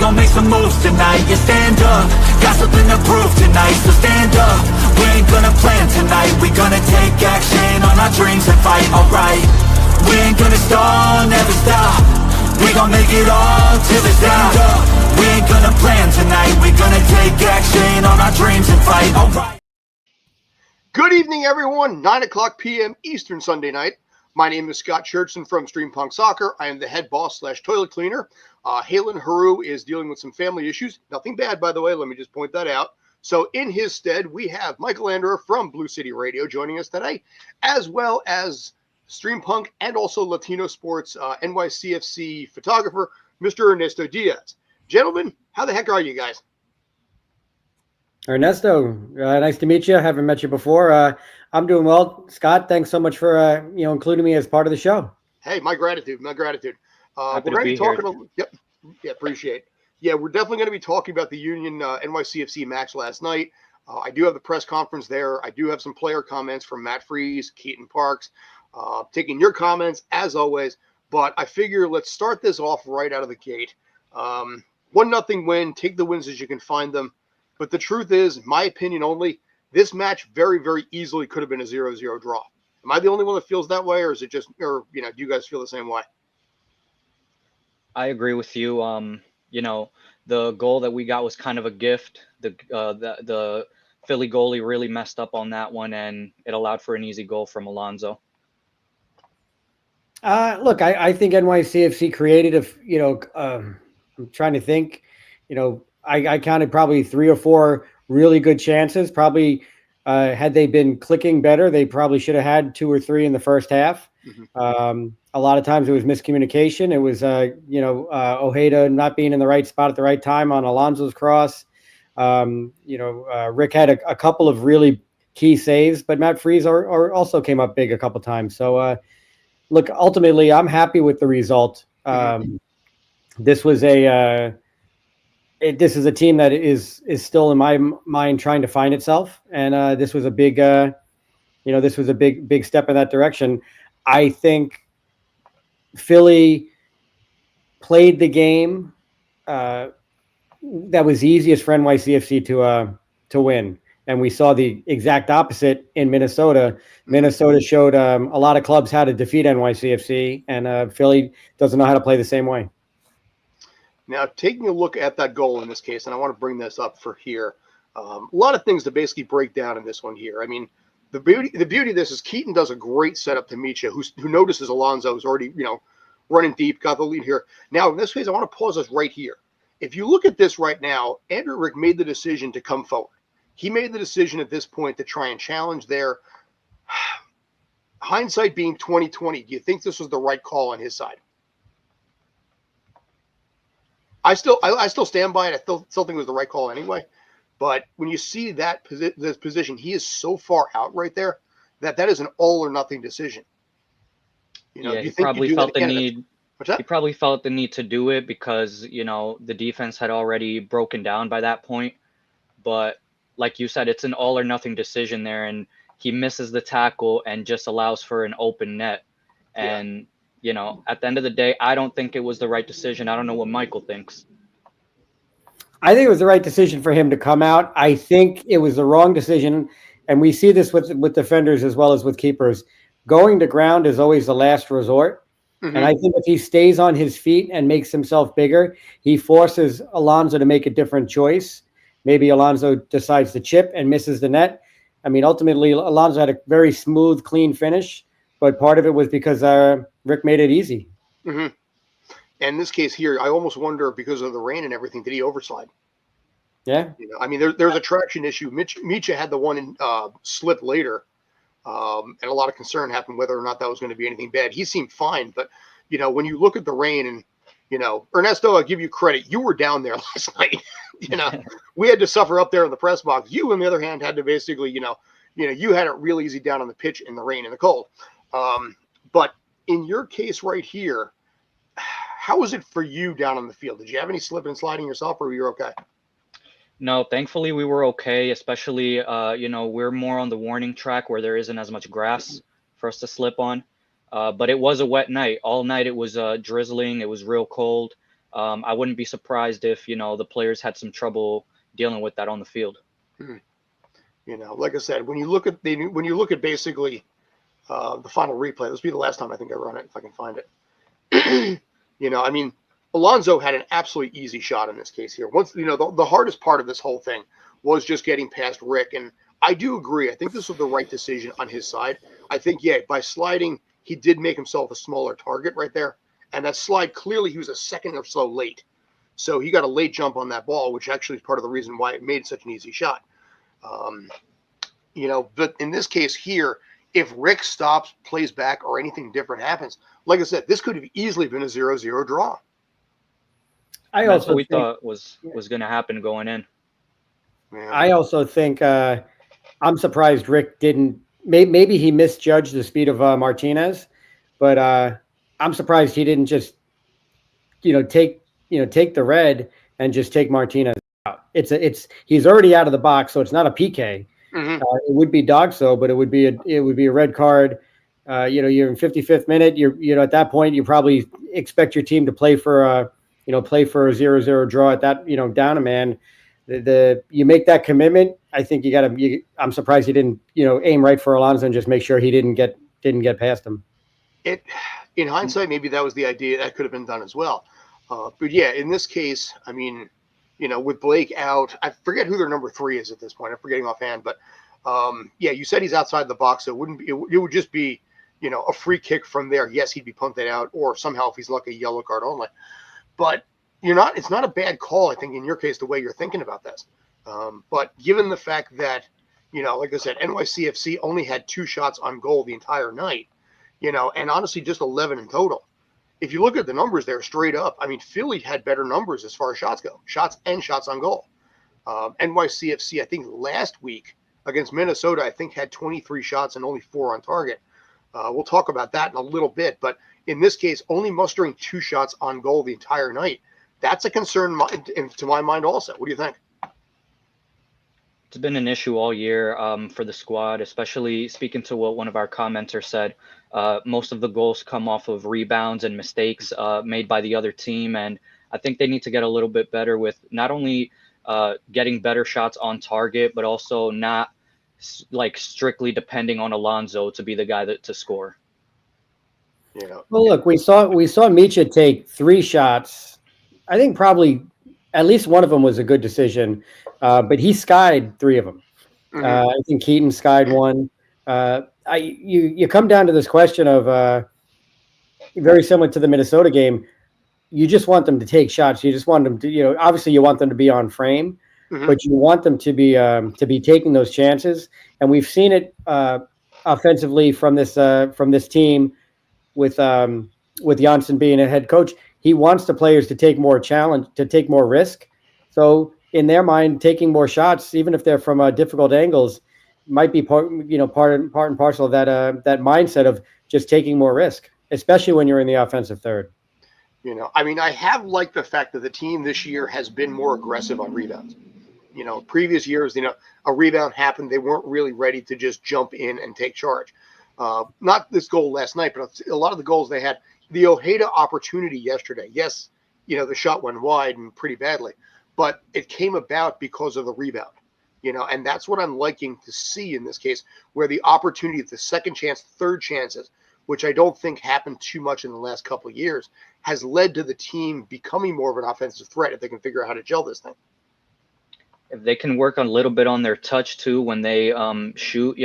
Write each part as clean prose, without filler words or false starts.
gon' make some moves tonight. Yeah, stand up, got something to prove tonight. So stand up, we ain't gonna plan tonight. We gonna take action on our dreams and fight, alright. We ain't gonna stall, never stop. We gon' make it all till it's stand up. We ain't gonna plan tonight. We gonna take action on our dreams and fight, alright. Good evening, everyone. 9 o'clock p.m. Eastern Sunday night. My name is Scott Churchson from Streampunk Soccer. I am the head boss / toilet cleaner. Halen Haru is dealing with some family issues. Nothing bad, by the way. Let me just point that out. So in his stead, we have Michael Anderer from Blue City Radio joining us today, as well as Streampunk and also Latino Sports NYCFC photographer, Mr. Ernesto Diaz. Gentlemen, how the heck are you guys? Ernesto, nice to meet you. I haven't met you before. I'm doing well. Scott, thanks so much for including me as part of the show. Hey, my gratitude. We're going to be talking. Appreciate. Yeah, we're definitely going to be talking about the Union NYCFC match last night. I do have the press conference there. I do have some player comments from Matt Freese, Keaton Parks, taking your comments as always. But I figure let's start this off right out of the gate. 1-0 win. Take the wins as you can find them. But the truth is, in my opinion only, this match very, very easily could have been a 0-0 draw. Am I the only one that feels that way, or is it just, do you guys feel the same way? I agree with you. The goal that we got was kind of a gift. The Philly goalie really messed up on that one, and it allowed for an easy goal from Alonso. Look, I think NYCFC created I'm trying to think, I counted probably 3 or 4 really good chances. Probably had they been clicking better, they probably should have had 2 or 3 in the first half. Mm-hmm. A lot of times it was miscommunication. It was, Ojeda not being in the right spot at the right time on Alonso's cross. Rick had a couple of really key saves, but Matt Freese also came up big a couple times. So, look, ultimately, I'm happy with the result. This was this is a team that is still in my mind trying to find itself, and this was a big, big step in that direction. I think Philly played the game that was easiest for NYCFC to win, and we saw the exact opposite in Minnesota. Minnesota showed a lot of clubs how to defeat NYCFC, and Philly doesn't know how to play the same way. Now, taking a look at that goal in this case, and I want to bring this up for here, a lot of things to basically break down in this one here. I mean, the beauty of this is Keaton does a great setup to Micha, who notices Alonso is already, running deep, got the lead here. Now, in this case, I want to pause us right here. If you look at this right now, Andrew Rick made the decision to come forward. He made the decision at this point to try and challenge there. Hindsight being 20/20, do you think this was the right call on his side? I still stand by it. I still think it was the right call anyway. But when you see this position, he is so far out right there that is an all or nothing decision. He probably felt the need. He probably felt the need to do it because the defense had already broken down by that point. But like you said, it's an all or nothing decision there, and he misses the tackle and just allows for an open net. And at the end of the day, I don't think it was the right decision. I don't know what Michael thinks. I think it was the right decision for him to come out. I think it was the wrong decision. And we see this with defenders as well as with keepers. Going to ground is always the last resort. Mm-hmm. And I think if he stays on his feet and makes himself bigger, he forces Alonso to make a different choice. Maybe Alonso decides to chip and misses the net. I mean, ultimately, Alonso had a very smooth, clean finish. But part of it was because Rick made it easy. Mm-hmm. And in this case here, I almost wonder, because of the rain and everything, did he overslide? Yeah. There's a traction issue. Micha had the one in slip later, and a lot of concern happened whether or not that was going to be anything bad. He seemed fine, but, when you look at the rain and, Ernesto, I'll give you credit. You were down there last night. We had to suffer up there in the press box. You, on the other hand, had to basically, you had it real easy down on the pitch in the rain and the cold. But in your case right here, how was it for you down on the field? Did you have any slipping and sliding yourself, or were you okay? No, thankfully we were okay, especially, we're more on the warning track where there isn't as much grass for us to slip on. But it was a wet night. All night it was drizzling. It was real cold. I wouldn't be surprised if, the players had some trouble dealing with that on the field. Like I said, when you look at basically the final replay, this will be the last time I think I run it if I can find it. Alonso had an absolutely easy shot in this case here. Once, the hardest part of this whole thing was just getting past Rick. And I do agree. I think this was the right decision on his side. I think, by sliding, he did make himself a smaller target right there. And that slide, clearly he was a second or so late. So he got a late jump on that ball, which actually is part of the reason why it made such an easy shot. But in this case here, if Rick stops, plays back, or anything different happens, like I said, this could have easily been a 0-0 draw. That's what we thought was going to happen going in. Yeah. I also think I'm surprised Rick didn't. Maybe he misjudged the speed of Martinez, but I'm surprised he didn't just take the red and just take Martinez out. He's already out of the box, so it's not a PK. Mm-hmm. It would be DOGSO, but it would be a red card. You're in 55th minute. You're at that point you probably expect your team to play for a 0-0 draw at that, down a man. You make that commitment. I think I'm surprised he didn't, aim right for Alonso and just make sure he didn't get past him. In hindsight, maybe that was the idea. That could have been done as well. But in this case, with Blake out, I forget who their number 3 is at this point. I'm forgetting offhand, but you said he's outside the box, so it would just be, a free kick from there. Yes, he'd be punted out, or somehow if he's lucky, yellow card only. But it's not a bad call, I think, in your case, the way you're thinking about this. But given the fact that, like I said, NYCFC only had 2 shots on goal the entire night, and honestly just 11 in total. If you look at the numbers there straight up, Philly had better numbers as far as shots go, shots and shots on goal. NYCFC, I think last week against Minnesota, I think had 23 shots and only 4 on target. We'll talk about that in a little bit, but in this case, only mustering 2 shots on goal the entire night. That's a concern to my mind also. What do you think? It's been an issue all year for the squad, especially speaking to what one of our commenters said. Most of the goals come off of rebounds and mistakes made by the other team. And I think they need to get a little bit better with not only getting better shots on target, but also not strictly depending on Alonso to be the guy to score. Well, look, we saw Micha take 3 shots. I think probably at least one of them was a good decision, but he skied 3 of them. Mm-hmm. I think Keaton skied 1. You come down to this question of very similar to the Minnesota game. You just want them to take shots. You just want them to, obviously you want them to be on frame, mm-hmm. but you want them to be taking those chances. And we've seen it offensively from this team with Janssen being a head coach. He wants the players to take more challenge, to take more risk. So in their mind, taking more shots, even if they're from difficult angles, might be part and parcel of that mindset of just taking more risk, especially when you're in the offensive third. I have liked the fact that the team this year has been more aggressive on rebounds. Previous years, a rebound happened, they weren't really ready to just jump in and take charge. Not this goal last night, but a lot of the goals they had. The Ojeda opportunity yesterday, yes, the shot went wide and pretty badly, but it came about because of the rebound, and that's what I'm liking to see in this case, where the opportunity, the second chance, third chances, which I don't think happened too much in the last couple of years, has led to the team becoming more of an offensive threat if they can figure out how to gel this thing. If they can work a little bit on their touch too when they shoot,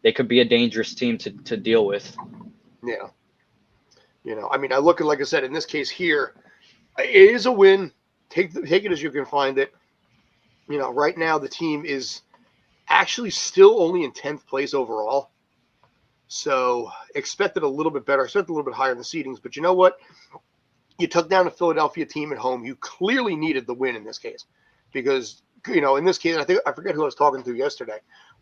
they could be a dangerous team to deal with. Yeah. I look at, like I said, in this case here, it is a win. Take it as you can find it. Right now the team is actually still only in 10th place overall. So expected a little bit better. Expected a little bit higher in the seedings. But you know what? You took down a Philadelphia team at home. You clearly needed the win in this case. Because, in this case, I forget who I was talking to yesterday.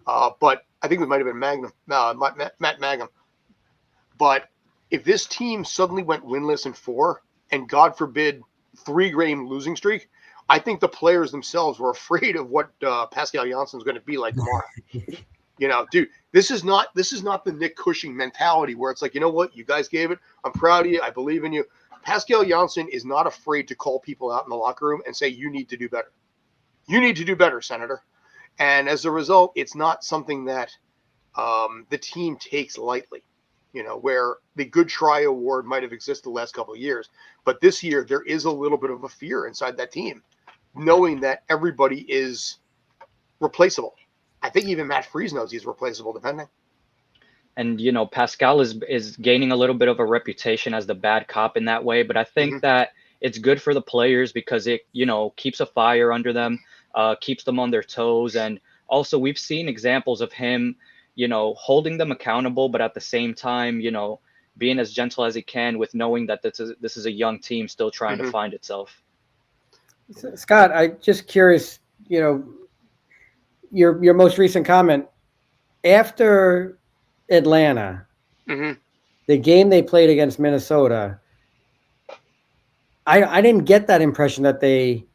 But I think it might have been Matt Mangum. But if this team suddenly went winless in 4, and God forbid 3-game losing streak, I think the players themselves were afraid of what Pascal Jansson's going to be like tomorrow. Dude, this is not the Nick Cushing mentality where it's like, you know what, you guys gave it. I'm proud of you. I believe in you. Pascal Janssen is not afraid to call people out in the locker room and say, you need to do better. You need to do better, Senator. And as a result, it's not something that the team takes lightly, where the Good Try Award might have existed the last couple of years. But this year, there is a little bit of a fear inside that team, knowing that everybody is replaceable. I think even Matt Freese knows he's replaceable, depending. And, Pascal is gaining a little bit of a reputation as the bad cop in that way. But I think that it's good for the players because it, keeps a fire under them, keeps them on their toes. And also we've seen examples of him, holding them accountable, but at the same time, being as gentle as he can with knowing that this is a young team still trying to find itself. Scott, I'm just curious, your most recent comment after Atlanta, the game they played against Minnesota, I didn't get that impression that they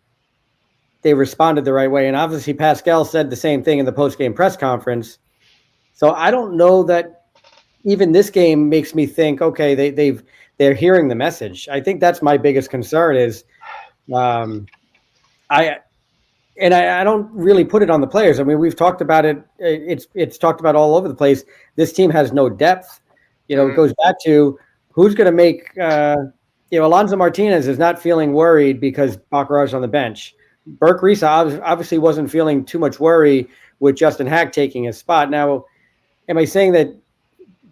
responded the right way. And obviously Pascal said the same thing in the post-game press conference. So I don't know that even this game makes me think, okay, they're hearing the message. I think that's my biggest concern is I don't really put it on the players. I mean, we've talked about it. It's talked about all over the place. This team has no depth. It goes back to who's going to make, Alonso Martinez is not feeling worried because Baccarat's on the bench. Burke Reese obviously wasn't feeling too much worry with Justin Hack taking his spot. Now, am I saying that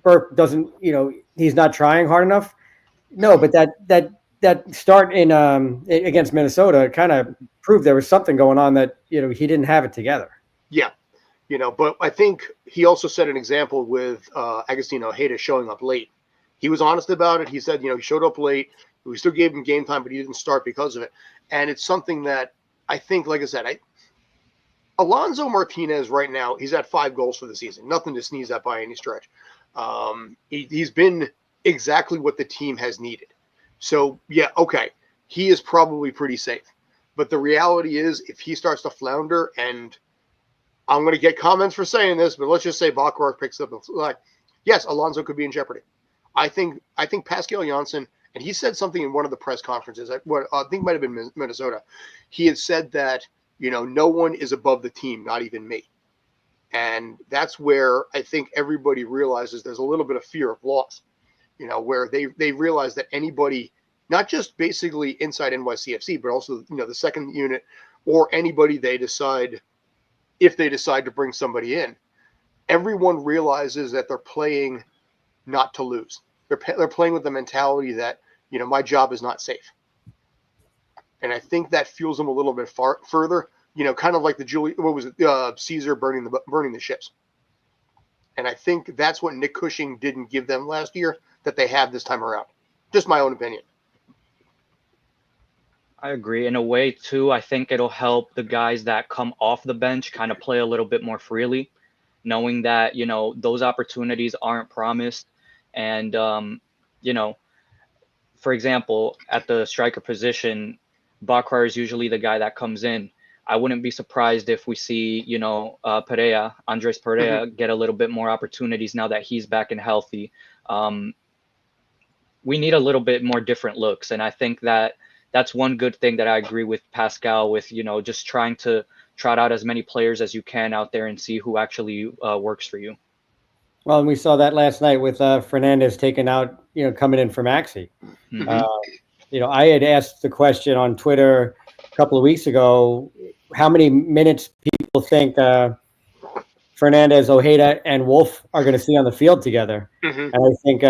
Burke doesn't, he's not trying hard enough? No, but that start in against Minnesota kind of proved there was something going on that, he didn't have it together. Yeah. But I think he also set an example with Agustino Ojeda showing up late. He was honest about it. He said, he showed up late. We still gave him game time, but he didn't start because of it. And it's something that I think, like I said, Alonso Martinez right now, he's at 5 goals for the season. Nothing to sneeze at by any stretch. He's been exactly what the team has needed. So, yeah, okay, he is probably pretty safe. But the reality is, if he starts to flounder, and I'm going to get comments for saying this, but let's just say Baccarat picks up, yes, Alonso could be in jeopardy. I think Pascal Janssen, and he said something in one of the press conferences, I think it might have been Minnesota. He had said that, no one is above the team, not even me. And that's where I think everybody realizes there's a little bit of fear of loss, where they realize that anybody, not just basically inside NYCFC, but also, the second unit or anybody if they decide to bring somebody in, everyone realizes that they're playing not to lose. They're playing with the mentality that, my job is not safe. And I think that fuels them a little bit further, kind of like Caesar burning the ships. And I think that's what Nick Cushing didn't give them last year that they have this time around. Just my own opinion. I agree. In a way, too, I think it'll help the guys that come off the bench kind of play a little bit more freely, knowing that, those opportunities aren't promised. And, for example, at the striker position, Baccarat is usually the guy that comes in. I wouldn't be surprised if we see, Andres Perea get a little bit more opportunities now that he's back and healthy. We need a little bit more different looks. And I think that's one good thing that I agree with Pascal with, just trying to trot out as many players as you can out there and see who actually works for you. Well, and we saw that last night with Fernandez taken out, coming in for Maxi. I had asked the question on Twitter a couple of weeks ago, how many minutes people think Fernandez, Ojeda, and Wolf are going to see on the field together. And I think,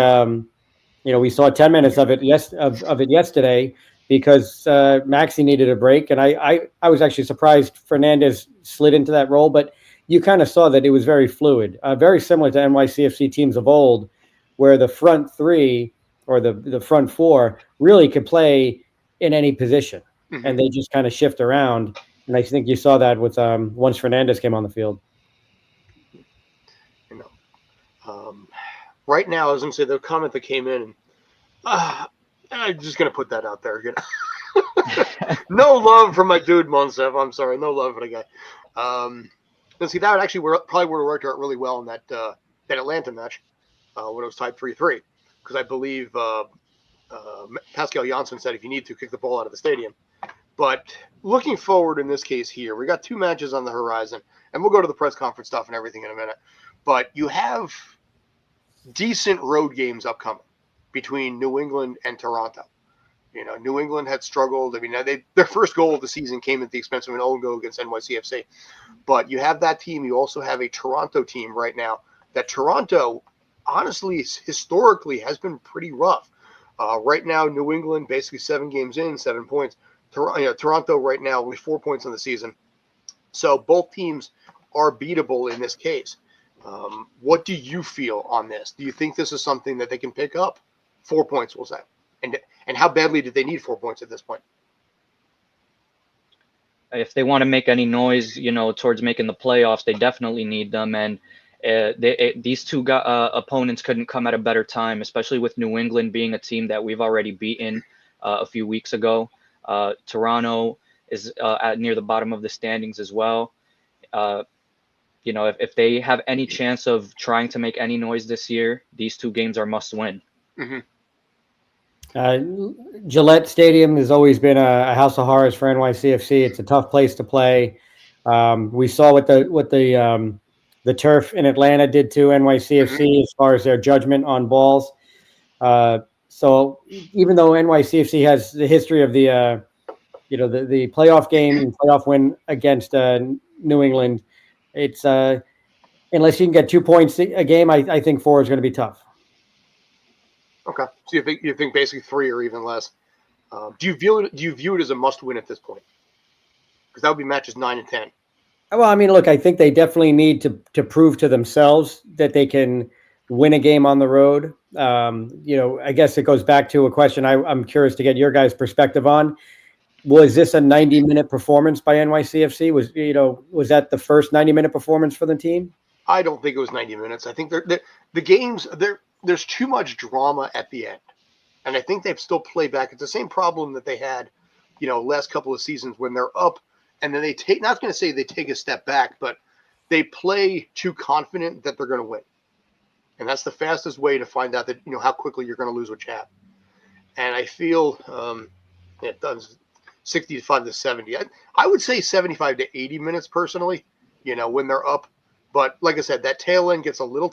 we saw 10 minutes of it yesterday because Maxi needed a break. And I was actually surprised Fernandez slid into that role, but you kind of saw that it was very fluid, very similar to NYCFC teams of old, where the front three or the front four really could play in any position, and they just kind of shift around. And I think you saw that with once Fernandez came on the field. Right now, I was going to say the comment that came in, I'm just going to put that out there. No love for my dude Monsef. I'm sorry, no love for the guy. And see, that would actually probably would have worked out really well in that Atlanta match when it was tied 3-3, because I believe Pascal Janssen said, if you need to, kick the ball out of the stadium. But looking forward in this case here, we got 2 matches on the horizon, and we'll go to the press conference stuff and everything in a minute. But you have decent road games upcoming between New England and Toronto. New England had struggled. I mean, their first goal of the season came at the expense of an own goal against NYCFC. But you have that team. You also have a Toronto team right now that Toronto, honestly, historically has been pretty rough. Right now, New England basically 7 games in, 7 points. Toronto right now only 4 points on the season. So both teams are beatable in this case. What do you feel on this? Do you think this is something that they can pick up? 4 points, we'll say. And how badly did they need 4 points at this point? If they want to make any noise, towards making the playoffs, they definitely need them. And these two opponents couldn't come at a better time, especially with New England being a team that we've already beaten a few weeks ago. Toronto is near the bottom of the standings as well. If they have any chance of trying to make any noise this year, these 2 games are must win. Mm-hmm. Gillette Stadium has always been a house of horrors for NYCFC. It's a tough place to play. We saw what the turf in Atlanta did to NYCFC as far as their judgment on balls. So even though NYCFC has the history of the playoff game and playoff win against New England, it's unless you can get 2 points a game, I think 4 is going to be tough. Okay, so you think basically 3 or even less. Do you view it as a must win at this point? Because that would be matches 9 and 10. Well, I mean, look, I think they definitely need to prove to themselves that they can win a game on the road. I guess it goes back to a question I'm curious to get your guys' perspective on. Was this a 90-minute performance by NYCFC? Was that the first 90-minute performance for the team? I don't think it was 90 minutes. I think the games there's too much drama at the end, and I think they've still played back. It's the same problem that they had, last couple of seasons when they're up, and then they take. Not going to say they take a step back, but they play too confident that they're going to win, and that's the fastest way to find out that how quickly you're going to lose what you have. And I feel it does 65 to 70. I would say 75 to 80 minutes personally. When they're up. But like I said, that tail end gets a little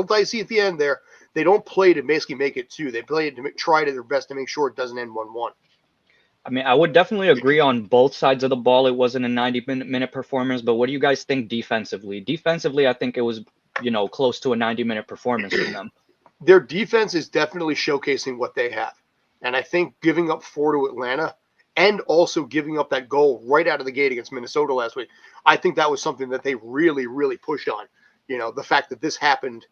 dicey at the end there. They don't play to basically make it 2. They play it to try to their best to make sure it doesn't end 1-1. I mean, I would definitely agree on both sides of the ball. It wasn't a 90-minute performance, but what do you guys think defensively? Defensively, I think it was, close to a 90-minute performance from them. Their defense is definitely showcasing what they have. And I think giving up 4 to Atlanta and also giving up that goal right out of the gate against Minnesota last week, I think that was something that they really, really pushed on. The fact that this happened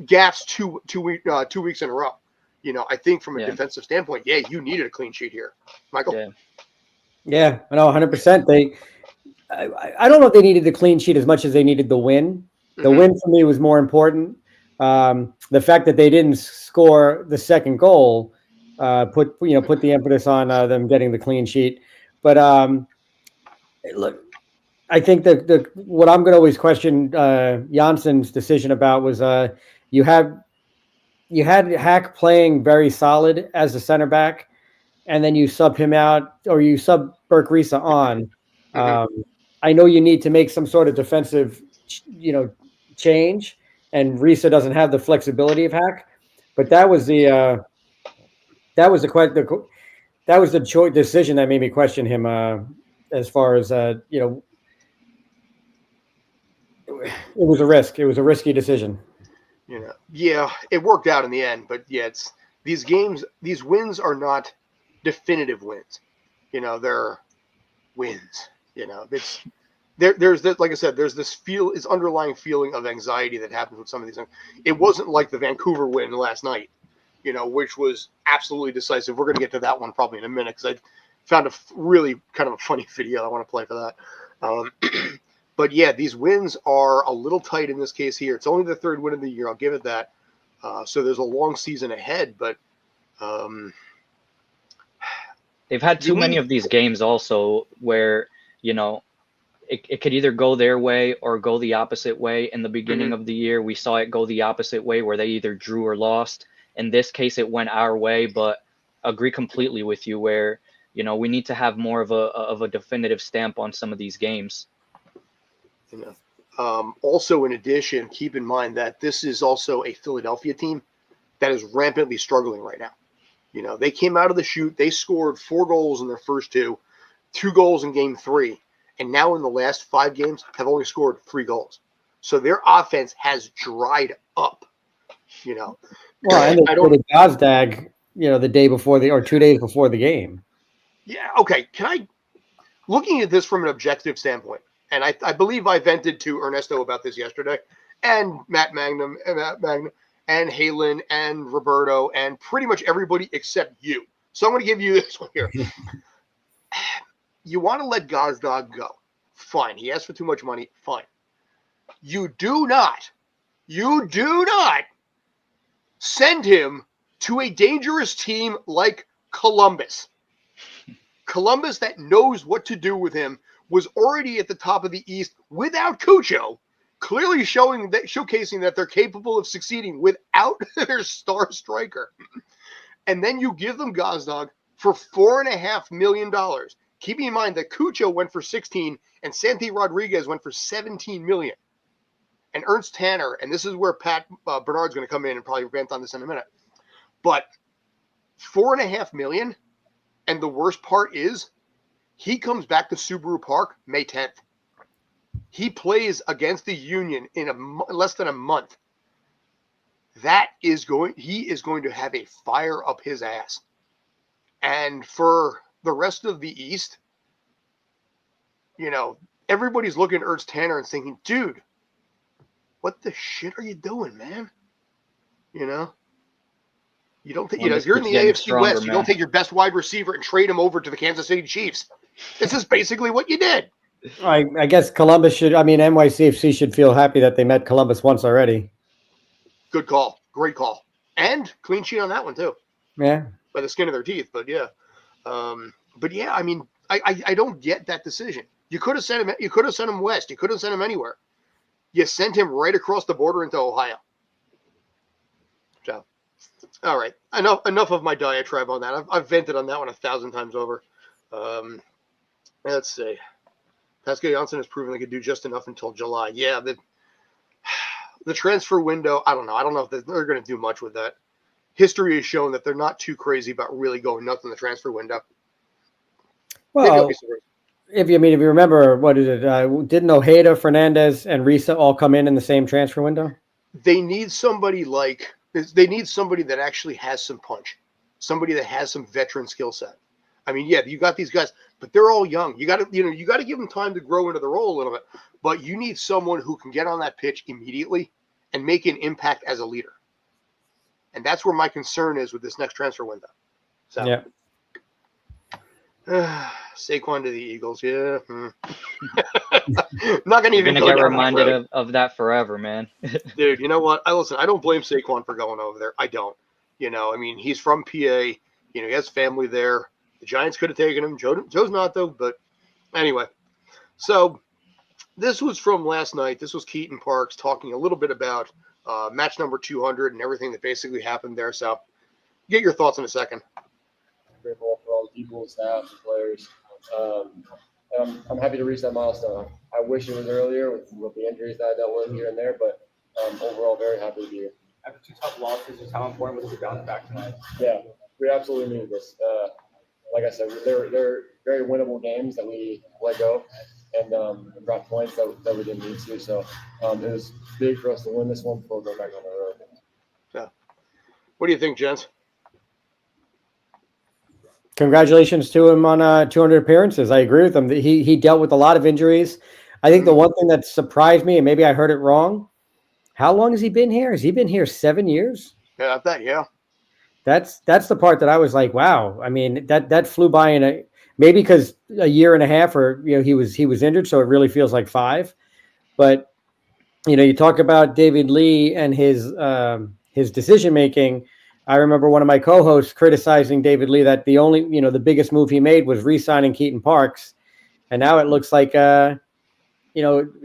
gaps two weeks in a row. I think from a defensive standpoint, you needed a clean sheet here. Michael? Yeah, no, 100%. I don't know if they needed the clean sheet as much as they needed the win. The win for me was more important. The fact that they didn't score the second goal put the impetus on them getting the clean sheet. But look, I think that what I'm going to always question Janssen's decision about was you had Hack playing very solid as a center back, and then you sub him out or you sub Burke Risa on. I know you need to make some sort of defensive, change, and Risa doesn't have the flexibility of Hack, but that was the decision that made me question him as far as it was a risk. It was a risky decision. It worked out in the end, but it's these wins are not definitive wins. They're wins. It's there's this, like I said, there's this underlying feeling of anxiety that happens with some of these things. It wasn't like the Vancouver win last night, which was absolutely decisive. We're going to get to that one probably in a minute because I found a really kind of a funny video I want to play for that. But these wins are a little tight in this case here. It's only the 3rd win of the year. I'll give it that. So there's a long season ahead, but they've had too many of these games also where, it could either go their way or go the opposite way. In the beginning of the year, we saw it go the opposite way where they either drew or lost. in this case, it went our way, but agree completely with you where, you know, we need to have more of a definitive stamp on some of these games. Yeah. Also, in addition, keep in mind that this is also a Philadelphia team that is rampantly struggling right now. You know, they came out of the chute, they scored 4 goals in their first 2 goals in game 3, and now in the last 5 games have only scored 3 goals. So their offense has dried up, you know. Well, and I don't Gazdag, you know, the day before or 2 days before the game. Yeah, okay. Looking at this from an objective standpoint, and I believe I vented to Ernesto about this yesterday, and Matt Magnum, and Halen, and Roberto, and pretty much everybody except you. So I'm going to give you this one here. You want to let Gazdag go. Fine. He asked for too much money. Fine. You do not send him to a dangerous team like Columbus. Columbus that knows what to do with him was already at the top of the East without Cucho, clearly showcasing that they're capable of succeeding without their star striker. And then you give them Gazdag for $4.5 million. Keeping in mind that Cucho went for 16 and Santi Rodriguez went for 17 million. And Ernst Tanner, and this is where Pat Bernard's going to come in and probably rant on this in a minute. But $4.5 million, and the worst part is he comes back to Subaru Park May 10th. He plays against the Union in less than a month. He is going to have a fire up his ass. And for the rest of the East, you know, everybody's looking at Ernst Tanner and thinking, dude, what the shit are you doing, man? You know? You don't think, if you're in the AFC West, you don't take your best wide receiver and trade him over to the Kansas City Chiefs. This is basically what you did. I guess NYCFC should feel happy that they met Columbus once already. Good call. Great call. And clean sheet on that one, too. Yeah. By the skin of their teeth, but yeah. I mean, I don't get that decision. You could have sent him west. You could have sent him anywhere. You sent him right across the border into Ohio. So, all right. Enough of my diatribe on that. I've vented on that one 1,000 times over. Let's see. Pascal Janssen has proven they could do just enough until July. Yeah, the transfer window, I don't know. I don't know if they're going to do much with that. History has shown that they're not too crazy about really going nuts in the transfer window. Well, if you remember, what is it? Didn't Ojeda, Fernandez, and Risa all come in the same transfer window? They need somebody that actually has some punch, somebody that has some veteran skill set. I mean, yeah, you got these guys, but they're all young. You got to give them time to grow into the role a little bit. But you need someone who can get on that pitch immediately and make an impact as a leader. And that's where my concern is with this next transfer window. So, yeah. Saquon to the Eagles, yeah. Not gonna even get reminded of that forever, man. Dude, you know what? I don't blame Saquon for going over there. I don't. You know, I mean, he's from PA. You know, he has family there. The Giants could have taken him. Joe's not though. But anyway, so this was from last night. This was Keaton Parks talking a little bit about match number 200 and everything that basically happened there. So, get your thoughts in a second. Grateful for all the people, staff, and players. And I'm happy to reach that milestone. I wish it was earlier with the injuries that I dealt with here and there, but overall, very happy to be here. After 2 tough losses, just how important was it to bounce back tonight? Yeah, we absolutely needed this. Like I said, they're very winnable games that we let go and dropped points that we didn't need to. So it was big for us to win this one before going back on the road. Yeah. What do you think, gents? Congratulations to him on 200 appearances. I agree with him. He dealt with a lot of injuries. I think the one thing that surprised me, and maybe I heard it wrong, how long has he been here? Has he been here 7 years? Yeah, I bet, yeah. That's the part that I was like, wow. I mean, that flew by maybe because a year and a half, or he was injured, so it really feels like 5. But you talk about David Lee and his decision making. I remember one of my co-hosts criticizing David Lee that the only, the biggest move he made was re-signing Keaton Parks. And now it looks like, it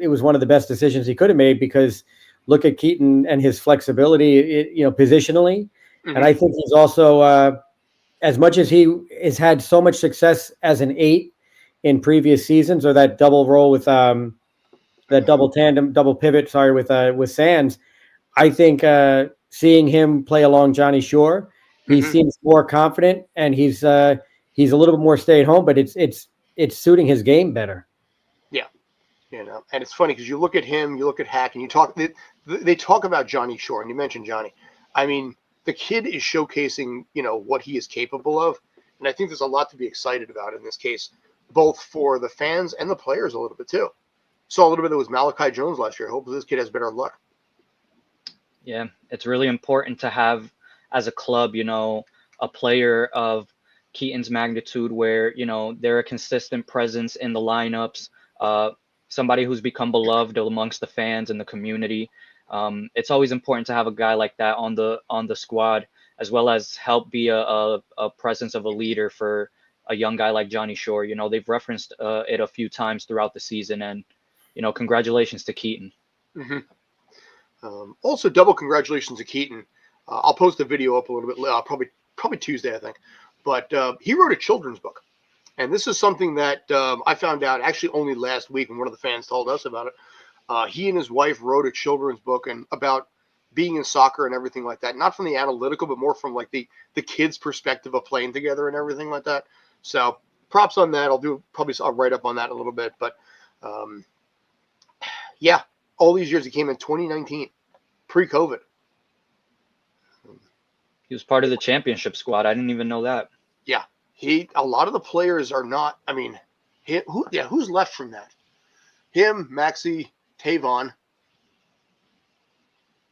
was one of the best decisions he could have made, because look at Keaton and his flexibility, positionally. And I think he's also, as much as he has had so much success as an 8 in previous seasons, or that double role with that double pivot, with Sands, I think seeing him play along Johnny Shore, he seems more confident, and he's a little bit more stay at home, but it's suiting his game better. Yeah, and it's funny because you look at him, you look at Hack, and they talk about Johnny Shore, and you mentioned Johnny. I mean, the kid is showcasing, what he is capable of, and I think there's a lot to be excited about in this case, both for the fans and the players a little bit too. Saw a little bit that was Malachi Jones last year. Hopefully this kid has better luck. Yeah, it's really important to have, as a club, a player of Keaton's magnitude where, they're a consistent presence in the lineups, somebody who's become beloved amongst the fans and the community. It's always important to have a guy like that on the squad, as well as help be a presence of a leader for a young guy like Johnny Shore. They've referenced it a few times throughout the season, and congratulations to Keaton. Also, double congratulations to Keaton. I'll post the video up a little bit, probably Tuesday, I think. But he wrote a children's book, and this is something that I found out actually only last week when one of the fans told us about it. He and his wife wrote a children's book and about being in soccer and everything like that. Not from the analytical, but more from like the kids' perspective of playing together and everything like that. So props on that. I'll write up on that a little bit. But yeah, all these years he came in 2019, pre-COVID. He was part of the championship squad. I didn't even know that. Yeah, a lot of the players are not. I mean, who's left from that? Him, Maxi, Tavon.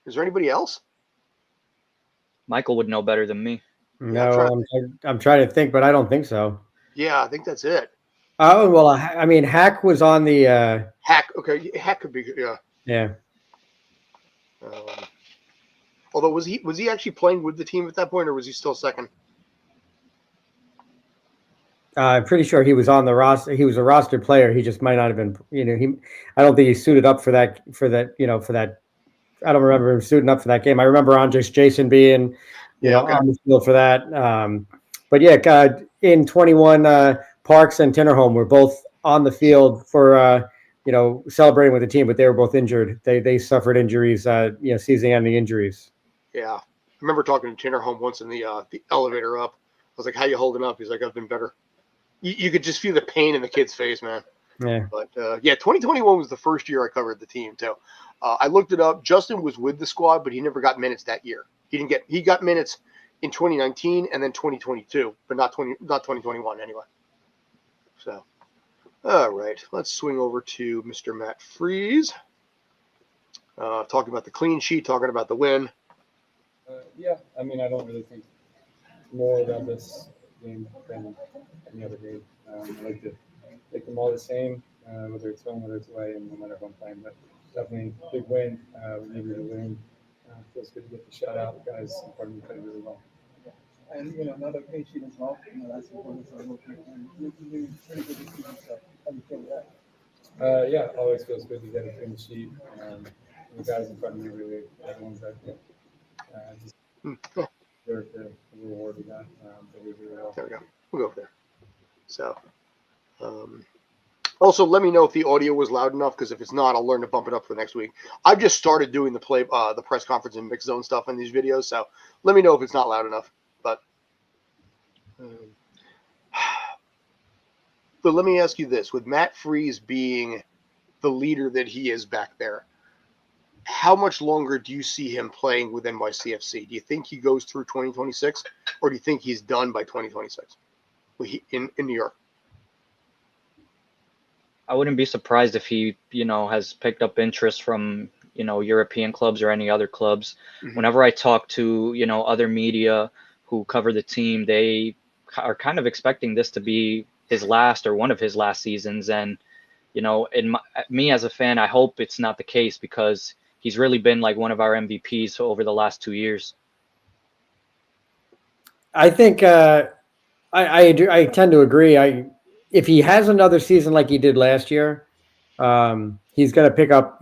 Is there anybody else? Michael would know better than me. No, I'm trying to think, but I don't think so. Yeah, I think that's it. Oh, well, I mean, Hack was on the Hack. Okay, Hack could be. Yeah. Yeah. Although was he actually playing with the team at that point, or was he still second? I'm pretty sure he was on the roster. He was a rostered player. He just might not have been. I don't think he suited up for that. I don't remember him suiting up for that game. I remember Andres Jason being, on the field for that. But yeah, in 21, Parks and Tinnerholm were both on the field for, celebrating with the team, but they were both injured. They suffered injuries, season-ending injuries. Yeah, I remember talking to Tinnerholm once in the elevator up. I was like, "How you holding up?" He's like, "I've been better." You could just feel the pain in the kid's face, man. Yeah. But 2021 was the first year I covered the team too. I looked it up. Justin was with the squad, but he never got minutes that year. He got minutes in 2019 and then 2022, but not 2021 anyway. So, all right, let's swing over to Mr. Matt Freeze. Talking about the clean sheet, talking about the win. Yeah, I mean, I don't really think more about this game than any other game. I like to make them all the same, whether it's home, whether it's away, and no matter who I'm playing. But definitely big win. We needed a win. Feels good to get the shout out. The guys in front of me played really well. And another clean sheet as well. That's important. So you're doing pretty good this season. So how do you feel with that? Yeah, always feels good to get a clean sheet. The guys in front of me really, everyone's that just deserve the reward of that. They did really well. There we go. We'll go over there. So, also let me know if the audio was loud enough, because if it's not, I'll learn to bump it up for next week. I've just started doing the press conference and mix zone stuff in these videos, so let me know if it's not loud enough. But let me ask you this: with Matt Freeze being the leader that he is back there, how much longer do you see him playing with NYCFC? Do you think he goes through 2026, or do you think he's done by 2026 in New York? I wouldn't be surprised if he, has picked up interest from, European clubs or any other clubs. Mm-hmm. Whenever I talk to, other media who cover the team, they are kind of expecting this to be his last or one of his last seasons. And, me as a fan, I hope it's not the case, because he's really been like one of our MVPs over the last 2 years. I think I tend to agree. If he has another season like he did last year, he's going to pick up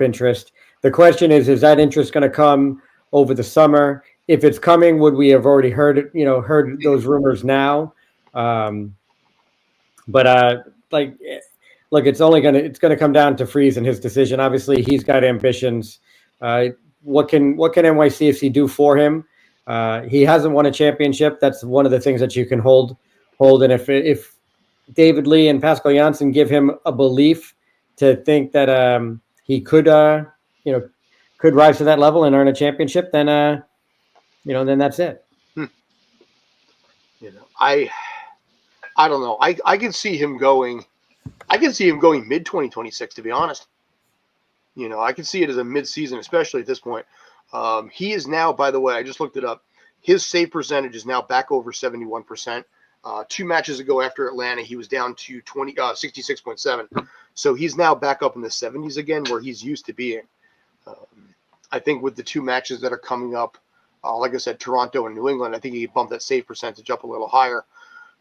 interest. The question is that interest going to come over the summer? if it's coming, would we have already heard it? Heard those rumors now? But like, look, it's gonna come down to Freeze and his decision. Obviously, he's got ambitions. What can NYCFC do for him? He hasn't won a championship. That's one of the things that you can hold. And if David Lee and Pascal Janssen give him a belief to think that he could rise to that level and earn a championship, then then that's it. I don't know. I can see him going. I can see him going mid 2026. To be honest, I can see it as a mid-season, especially at this point. He is now, by the way, I just looked it up. His save percentage is now back over 71%. 2 matches ago after Atlanta, he was down to 66.7. So he's now back up in the 70s again, where he's used to being. I think with the 2 matches that are coming up, like I said, Toronto and New England, I think he bumped that save percentage up a little higher.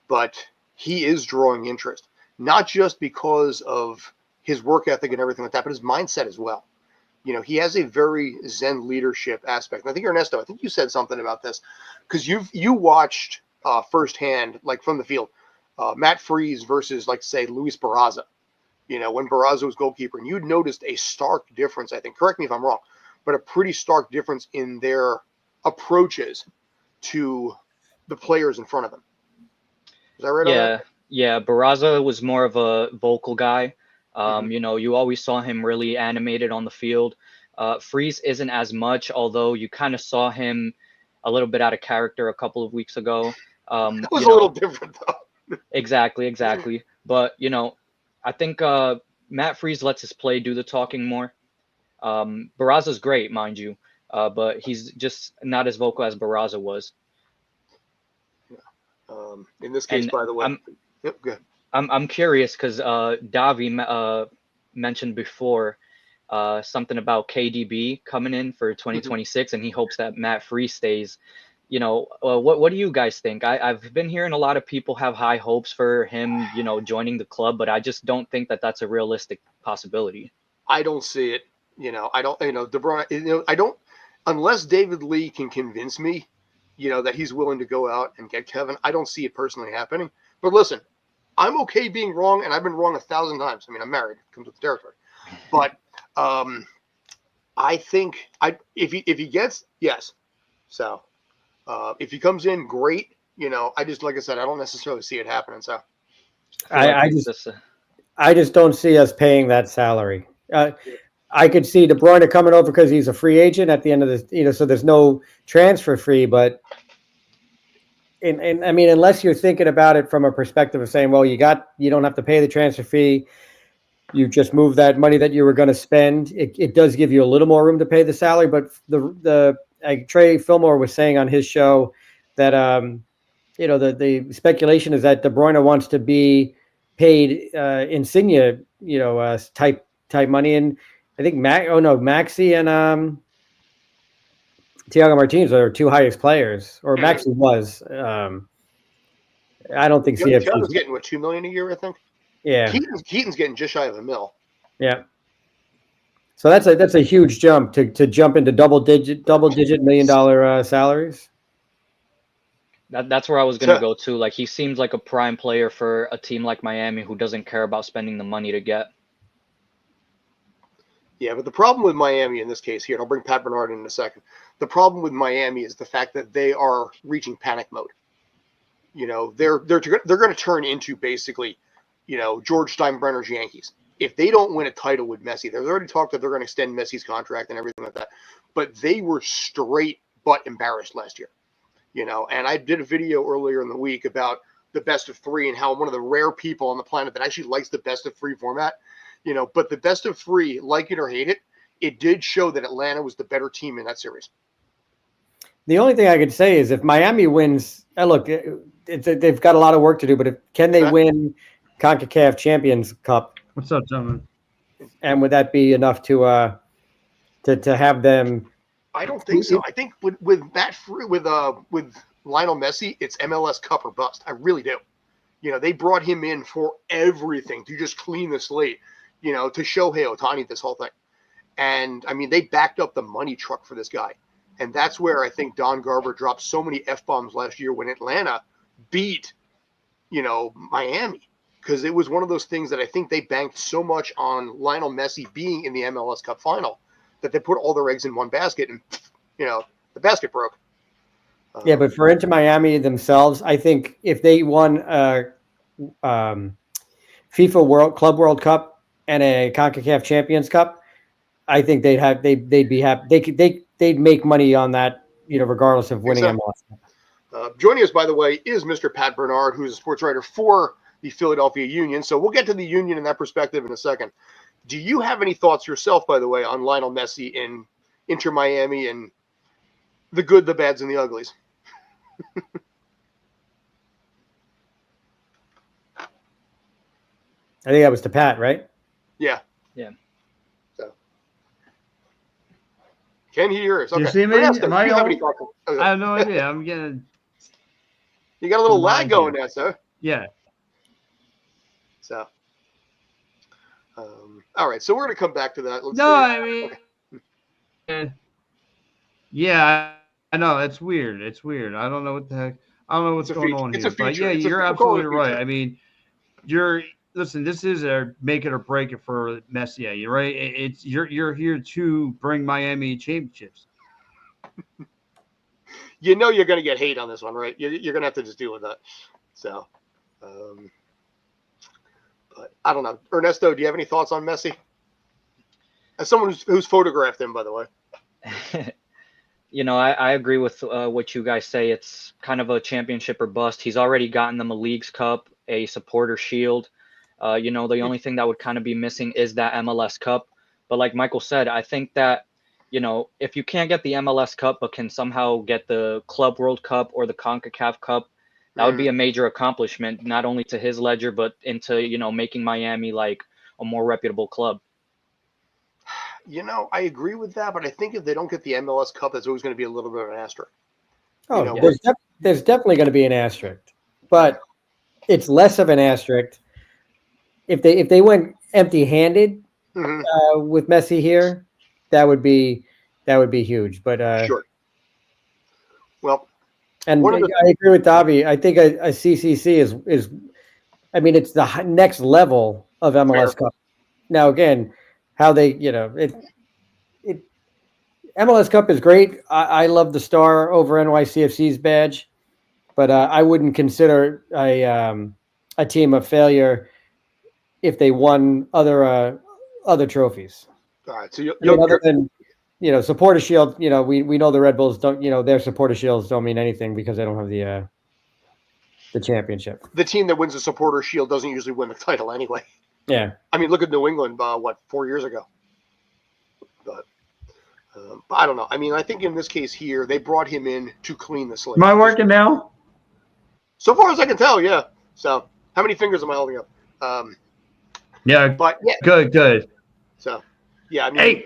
But he is drawing interest, not just because of his work ethic and everything like that, but his mindset as well. He has a very Zen leadership aspect. And I think Ernesto, I think you said something about this because you watched firsthand, like from the field, Matt Freese versus, like, say, Luis Barraza. When Barraza was goalkeeper, and you'd noticed a stark difference. I think, correct me if I'm wrong, but a pretty stark difference in their approaches to the players in front of them. Is that right? Yeah. Barraza was more of a vocal guy. You always saw him really animated on the field. Freeze isn't as much, although you kind of saw him a little bit out of character a couple of weeks ago. It was a little different, though. Exactly. But, I think Matt Freeze lets his play do the talking more. Barraza's great, mind you, but he's just not as vocal as Barraza was. In this case, by the way. Yep, go ahead. I'm curious because Davi mentioned before something about KDB coming in for 2026, and he hopes that Matt Freese stays. What do you guys think? I've been hearing a lot of people have high hopes for him, joining the club, but I just don't think that that's a realistic possibility. I don't see it. I don't. De Bruyne. I don't, unless David Lee can convince me, that he's willing to go out and get Kevin. I don't see it personally happening. But listen, I'm okay being wrong, and I've been wrong 1,000 times. I mean, I'm married; it comes with the territory. But I think if he gets, yes. So if he comes in, great. I just, like I said, I don't necessarily see it happening. So I just don't see us paying that salary. I could see De Bruyne coming over because he's a free agent at the end of this, so there's no transfer fee. But and I mean, unless you're thinking about it from a perspective of saying, well, you don't have to pay the transfer fee. You just move that money that you were going to spend. It does give you a little more room to pay the salary. But Trey Fillmore was saying on his show that the speculation is that De Bruyne wants to be paid Insigne type money, and I think Maxi and Thiago Martins are 2 highest players, or Maxi was. I don't think Thiago's getting $2 million a year, I think. Yeah, Keaton's getting just shy of $1 million. Yeah, so that's a huge jump to jump into double digit $1 million salaries. That's where I was going to go to. Like, he seems like a prime player for a team like Miami who doesn't care about spending the money to get. Yeah, but the problem with Miami in this case here, and I'll bring Pat Bernard in a second. The problem with Miami is the fact that they are reaching panic mode. They're going to turn into basically, George Steinbrenner's Yankees. If they don't win a title with Messi, there's already talk that they're going to extend Messi's contract and everything like that. But they were straight butt embarrassed last year. And I did a video earlier in the week about the best of 3 and how I'm one of the rare people on the planet that actually likes the best of 3 format. But the best of 3, like it or hate it, it did show that Atlanta was the better team in that series. The only thing I could say is if Miami wins, look, they've got a lot of work to do, but can they win CONCACAF Champions Cup? What's up, gentlemen? And would that be enough to have them? I don't think so. I think with Lionel Messi, it's MLS Cup or bust. I really do. They brought him in for everything to just clean the slate, to Shohei Ohtani this whole thing. And, I mean, they backed up the money truck for this guy. And that's where I think Don Garber dropped so many F-bombs last year when Atlanta beat, Miami. Because it was one of those things that I think they banked so much on Lionel Messi being in the MLS Cup final that they put all their eggs in one basket and, the basket broke. Yeah, but for Inter Miami themselves, I think if they won FIFA Club World Cup and a CONCACAF Champions Cup, I think they'd be happy. They'd make money on that, regardless of winning MLS. Joining us, by the way, is Mr. Pat Bernard, who's a sports writer for the Philadelphia Union. So we'll get to the Union in that perspective in a second. Do you have any thoughts yourself, by the way, on Lionel Messi in Inter Miami and the good, the bads, and the uglies? I think that was to Pat, right? Yeah. Yeah. So can he hear us? Okay. You see me? Ernesto, Am do you have any thoughts? Okay. I have no idea. I'm getting. You got a little lag going there, sir. Yeah. So, all right. So we're going to come back to that. Let's No, see. I mean, yeah, I know it's weird. It's weird. I don't know what the heck. I don't know what's going on here. But yeah, you're absolutely right. I mean, listen. This is a make it or break it for Messi. You're right. It's you're here to bring Miami championships. You're going to get hate on this one, right? You're going to have to just deal with that. So, but I don't know. Ernesto, do you have any thoughts on Messi? As someone who's photographed him, by the way. I agree with what you guys say. It's kind of a championship or bust. He's already gotten them a Leagues Cup, a Supporter Shield. The only thing that would kind of be missing is that MLS Cup. But like Michael said, I think that, if you can't get the MLS Cup but can somehow get the Club World Cup or the CONCACAF Cup, that would be a major accomplishment, not only to his ledger, but into, making Miami like a more reputable club. I agree with that, but I think if they don't get the MLS Cup, there's always going to be a little bit of an asterisk. Oh, there's definitely going to be an asterisk, but it's less of an asterisk if they went empty-handed with Messi here. That would be huge. But sure. Well, and I agree with Davi. I think a CCC is, I mean, it's the next level of MLS Cup. Now again, how they, MLS Cup is great. I love the star over NYCFC's badge, but I wouldn't consider a team a failure if they won other trophies. All right. So other than Supporter Shield, we know the Red Bulls don't, their Supporter Shields don't mean anything because they don't have the championship. The team that wins the Supporter Shield doesn't usually win the title anyway. Yeah. I mean, look at New England, 4 years ago? But I don't know. I mean, I think in this case here, they brought him in to clean the slate. Am I working now? So far as I can tell, yeah. So how many fingers am I holding up? Yeah. But yeah. Good. So, yeah. I mean, hey,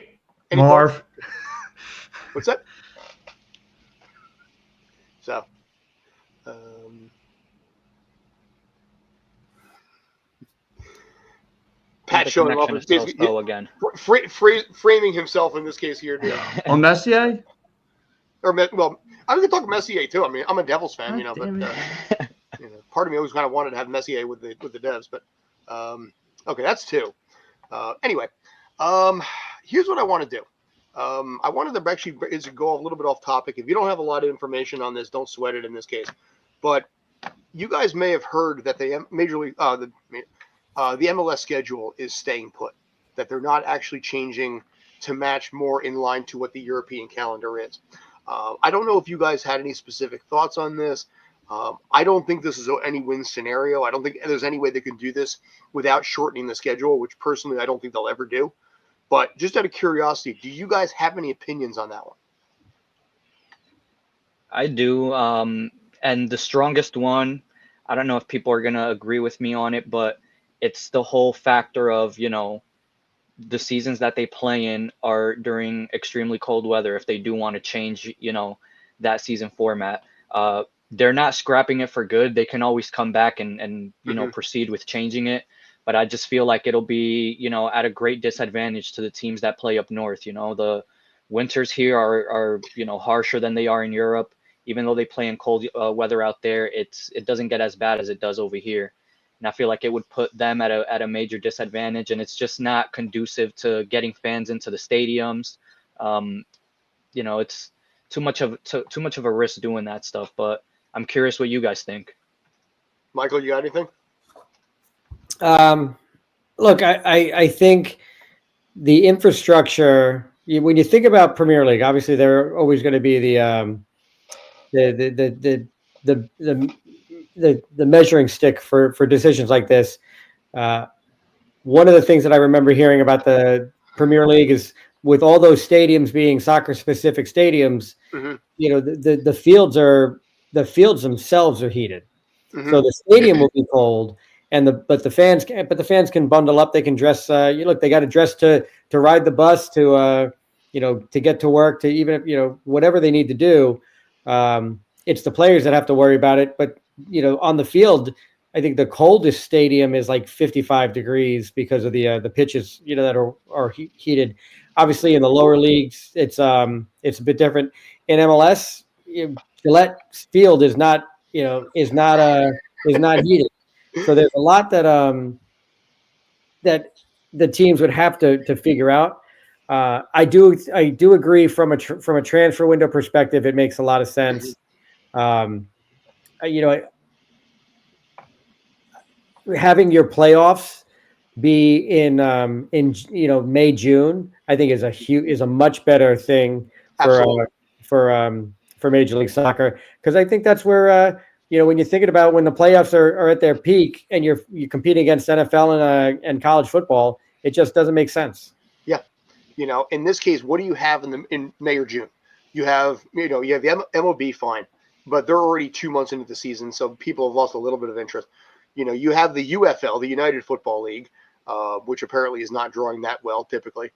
Marv. What's that? So, Pat showing off his again. Framing himself in this case here. On Messier? Well, I'm going to talk Messier too. I mean, I'm a Devils fan, but part of me always kind of wanted to have Messier with the Devs, but okay, that's two. Anyway, here's what I want to do. I wanted to actually go a little bit off topic. If you don't have a lot of information on this, don't sweat it in this case. But you guys may have heard that the MLS schedule is staying put, that they're not actually changing to match more in line to what the European calendar is. I don't know if you guys had any specific thoughts on this. I don't think this is any win scenario. I don't think there's any way they can do this without shortening the schedule, which personally I don't think they'll ever do. But just out of curiosity, do you guys have any opinions on that one? I do. And the strongest one, I don't know if people are going to agree with me on it, but it's the whole factor of, the seasons that they play in are during extremely cold weather. If they do want to change, that season format, they're not scrapping it for good. They can always come back and proceed with changing it. But I just feel like it'll be, at a great disadvantage to the teams that play up north, the winters here are harsher than they are in Europe. Even though they play in cold weather out there, it doesn't get as bad as it does over here. And I feel like it would put them at a major disadvantage, and it's just not conducive to getting fans into the stadiums. It's too much of a risk doing that stuff. But I'm curious what you guys think. Michael, you got anything? Look, I think the infrastructure. When you think about Premier League, obviously they're always going to be the measuring stick for decisions like this. One of the things that I remember hearing about the Premier League is with all those stadiums being soccer specific stadiums, the fields themselves are heated. So the stadium will be cold, but the fans can bundle up. They can dress. They got to dress to ride the bus, to get to work, to even whatever they need to do. It's the players that have to worry about it. But on the field, I think the coldest stadium is like 55 degrees because of the pitches that are heated. Obviously, in the lower leagues, it's a bit different. In MLS, Gillette Field is not heated. So there's a lot that the teams would have to figure out. I do agree from a transfer window perspective, it makes a lot of sense. Having your playoffs be in May, June, I think is a much better thing for Major League Soccer, because I think that's where when you're thinking about when the playoffs are at their peak and you're competing against NFL and college football, it just doesn't make sense. Yeah, in this case, what do you have in May or June? You have the MLB, fine, but they're already 2 months into the season, so people have lost a little bit of interest. You have the UFL, the United Football League, which apparently is not drawing that well typically.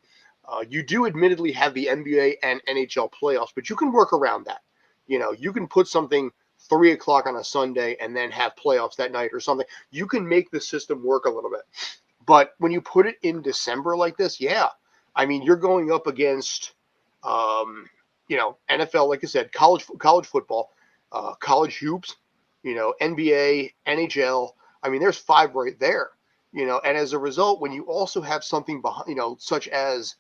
You do admittedly have the NBA and NHL playoffs, but you can work around that. You can put something 3:00 on a Sunday and then have playoffs that night or something. You can make the system work a little bit. But when you put it in December like this, you're going up against, NFL, like I said, college football, college hoops, NBA, NHL. There's 5 right there, and as a result, when you also have something behind, such as,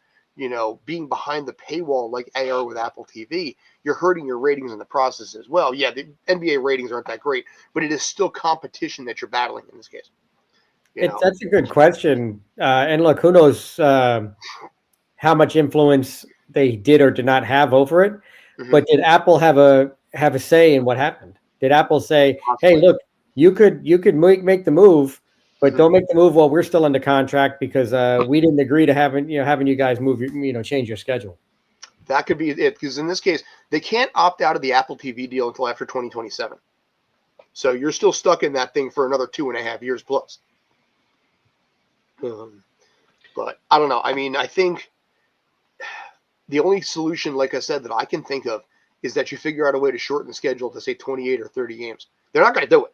being behind the paywall like AR with Apple TV, you're hurting your ratings in the process as well. Yeah, the NBA ratings aren't that great, but it is still competition that you're battling in this case. That's a good question. And look, who knows how much influence they did or did not have over it. But did Apple have a say in what happened? Did Apple say, "Hey, look, you could make the move, but don't make the move while we're still under contract because we didn't agree to having you guys move change your schedule"? That could be it, because in this case, they can't opt out of the Apple TV deal until after 2027. So you're still stuck in that thing for another 2.5 years plus. But I don't know. I think the only solution, like I said, that I can think of is that you figure out a way to shorten the schedule to say 28 or 30 games. They're not going to do it.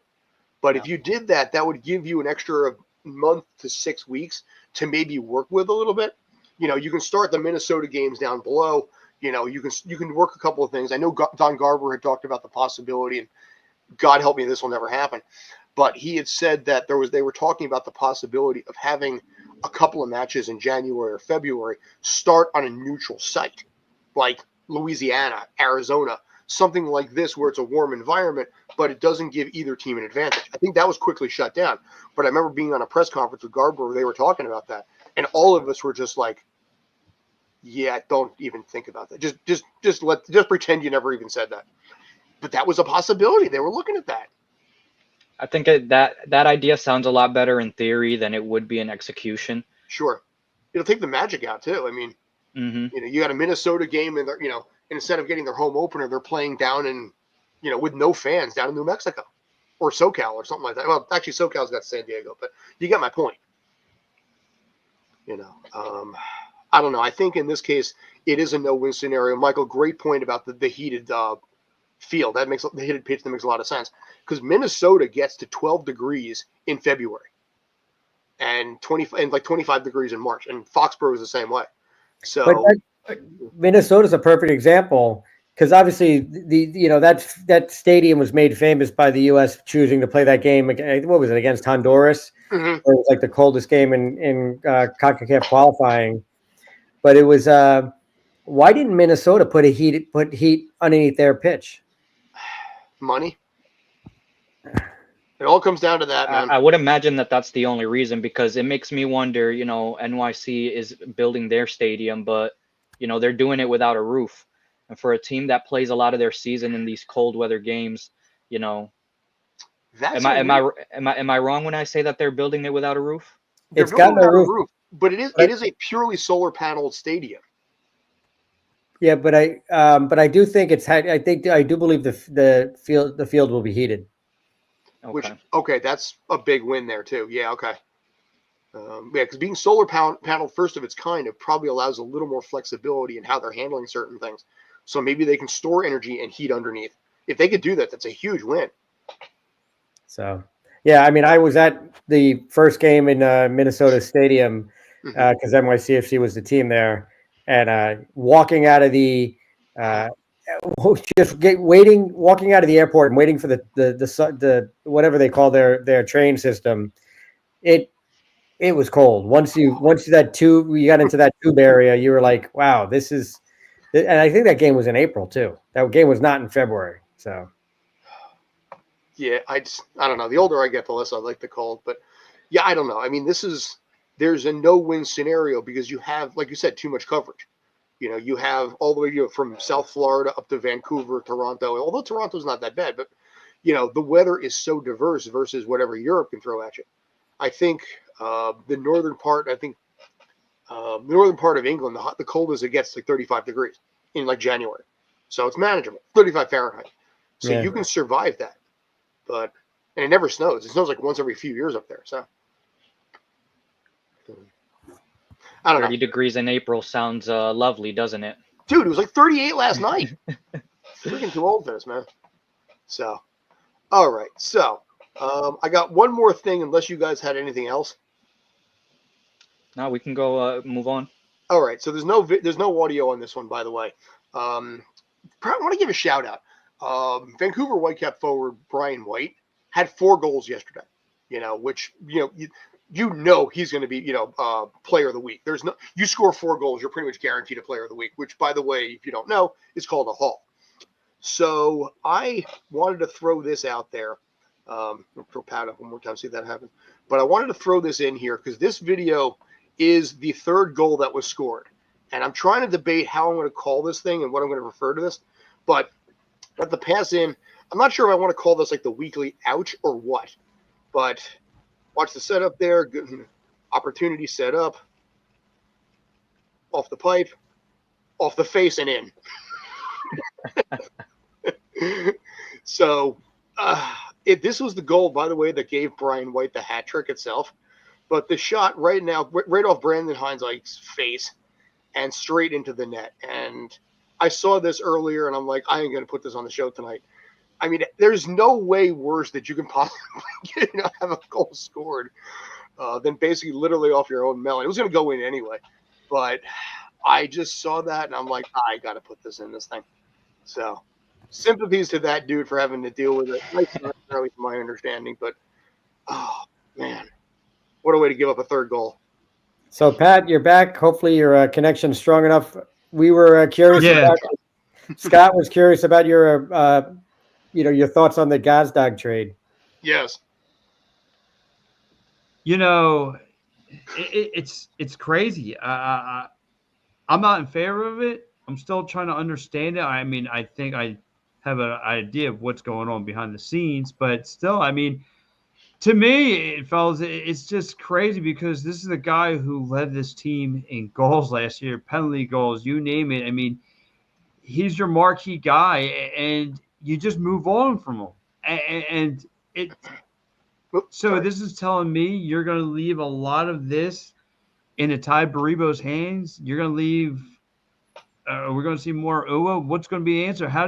But if you did that, that would give you an extra month to 6 weeks to maybe work with a little bit. You can start the Minnesota games down below. You can work a couple of things. I know Don Garber had talked about the possibility, and God help me, this will never happen. But he had said that they were talking about the possibility of having a couple of matches in January or February start on a neutral site, like Louisiana, Arizona, something like this where it's a warm environment, but it doesn't give either team an advantage. I think that was quickly shut down. But I remember being on a press conference with Garber where they were talking about that, and all of us were just like, "Yeah, don't even think about that. Just pretend you never even said that." But that was a possibility. They were looking at that. I think that idea sounds a lot better in theory than it would be in execution. Sure, it'll take the magic out too. You got a Minnesota game, and instead of getting their home opener, they're playing down in, with no fans down in New Mexico, or SoCal or something like that. Well, actually, SoCal's got San Diego, but you get my point. I don't know. I think in this case, it is a no-win scenario. Michael, great point about the heated field. The heated pitch, that makes a lot of sense, because Minnesota gets to 12 degrees in February and 25 degrees in March, and Foxborough is the same way. So Minnesota's a perfect example because obviously that stadium was made famous by the U.S. choosing to play that game. What was it, against Honduras? Mm-hmm. It was like the coldest game in CONCACAF qualifying. But it was why didn't Minnesota put heat underneath their pitch? Money. It all comes down to that, man. I would imagine that that's the only reason, because it makes me wonder, NYC is building their stadium, but, they're doing it without a roof. And for a team that plays a lot of their season in these cold weather games, am I wrong when I say that they're building it without a roof? It's got no roof, but it is a purely solar paneled stadium. Yeah, but I do think I do believe the field will be heated. Okay, that's a big win there too. Yeah, okay. Because being solar panel first of its kind, it probably allows a little more flexibility in how they're handling certain things. So maybe they can store energy and heat underneath. If they could do that, that's a huge win. So, yeah, I mean, I was at the first game in Minnesota Stadium because NYCFC was the team there, and walking out of the walking out of the airport and waiting for the whatever they call their train system, it was cold. Once you got into that tube area, you were like, wow, this is. And I think that game was in April too. That game was not in February. So. Yeah, I don't know. The older I get, the less I like the cold. But yeah, I don't know. I mean, there's a no-win scenario because you have, like you said, too much coverage. You have all the way from South Florida up to Vancouver, Toronto. Although Toronto's not that bad, but the weather is so diverse versus whatever Europe can throw at you. I think the northern part of England, the coldest it gets like 35 degrees in like January, so it's manageable. 35 Fahrenheit, so you can survive that. And it never snows. It snows like once every few years up there. So I don't know. 30 degrees in April sounds lovely, doesn't it? Dude, it was like 38 last night. Freaking too old for this, man. So, all right. So, I got one more thing, unless you guys had anything else. No, we can go move on. All right. So there's no audio on this one, by the way. I want to give a shout out. Vancouver Whitecap forward Brian White had 4 goals yesterday. Which he's going to be player of the week. You score 4 goals, you're pretty much guaranteed a player of the week. Which, by the way, if you don't know, is called a haul. So I wanted to throw this out there. I'll throw Pat up one more time, see if that happens. But I wanted to throw this in here because this video is the 3rd goal that was scored. And I'm trying to debate how I'm going to call this thing and what I'm going to refer to this. But at the pass in, I'm not sure if I want to call this like the weekly ouch or what. But watch the setup there. Good opportunity set up. Off the pipe. Off the face and in. So, this was the goal, by the way, that gave Brian White the hat trick itself. But the shot right now, right off Brandon Heinzlike's face and straight into the net. And I saw this earlier, and I'm like, I ain't going to put this on the show tonight. I mean, there's no way worse that you can possibly have a goal scored than basically literally off your own melon. It was going to go in anyway. But I just saw that, and I'm like, I got to put this in this thing. So sympathies to that dude for having to deal with it. Nice, from my understanding, but oh man, what a way to give up a 3rd goal. So Pat, you're back. Hopefully your connection's strong enough. We were curious. About, Scott was curious about your thoughts on the Gazdag trade. Yes. It's crazy. I'm not in favor of it. I'm still trying to understand it. I mean, I think I have an idea of what's going on behind the scenes, but still, I mean, to me, fellas, it's just crazy because this is the guy who led this team in goals last year, penalty goals, you name it. I mean, he's your marquee guy, and you just move on from him. So this is telling me you're going to leave a lot of this in Ty Baribo's hands. You're going to leave. We're going to see more Uwa. What's going to be the answer? How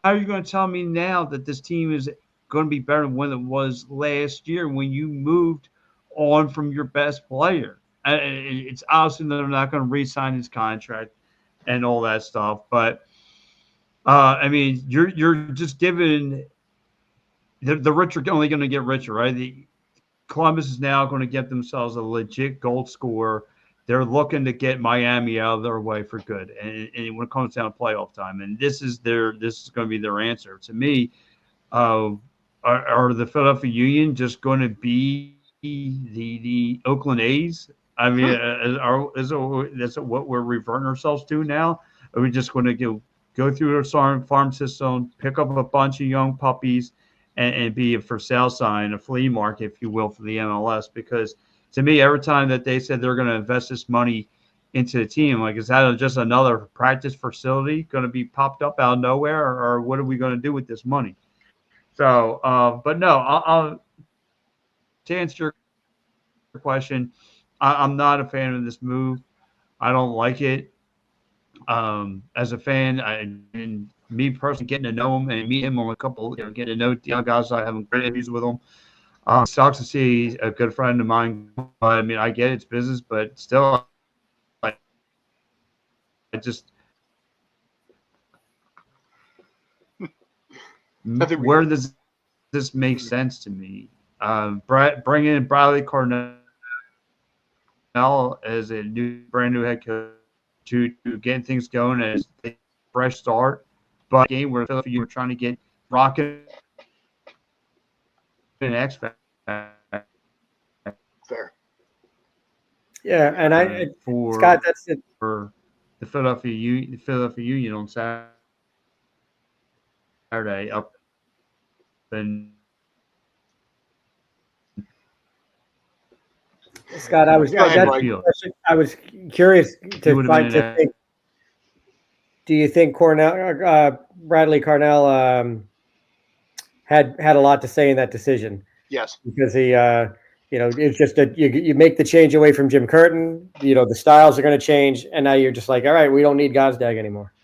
are you going to tell me now that this team is going to be better than when it was last year when you moved on from your best player? It's obviously that they're not going to re-sign his contract. and all that stuff. But I mean, you're just giving the rich are only going to get richer, right? Columbus is now going to get themselves a legit gold scorer. They're looking to get Miami out of their way for good, and when it comes down to playoff time, and this is going to be their answer. To me, are the Philadelphia Union just going to be the Oakland A's? I mean, is it what we're reverting ourselves to now? Are we just going to go through our farm system, pick up a bunch of young puppies, and be a for sale sign, a flea market, if you will, for the MLS? Because to me, every time that they said they're going to invest this money into the team, like, is that just another practice facility going to be popped up out of nowhere, or what are we going to do with this money? So, but no, I'll to answer your question, I'm not a fan of this move. I don't like it. As a fan, and me personally getting to know him and meet him on a couple, getting to know Daniel Gazdag, having great interviews with him. Sucks to see a good friend of mine. I mean, I get it's business, but still, I just where does this make sense to me? Bringing in Bradley Carnell as a brand new head coach to get things going as a fresh start. But game where Philadelphia were trying to get Rocket and X Factor. Fair. Yeah, and Scott, that's it for the Philadelphia Union on Saturday up in. Scott, I was curious to think. Do you think Bradley Carnell had a lot to say in that decision? Yes, because he, it's just that you make the change away from Jim Curtin. The styles are going to change, and now you're just like, all right, we don't need Gazdag anymore.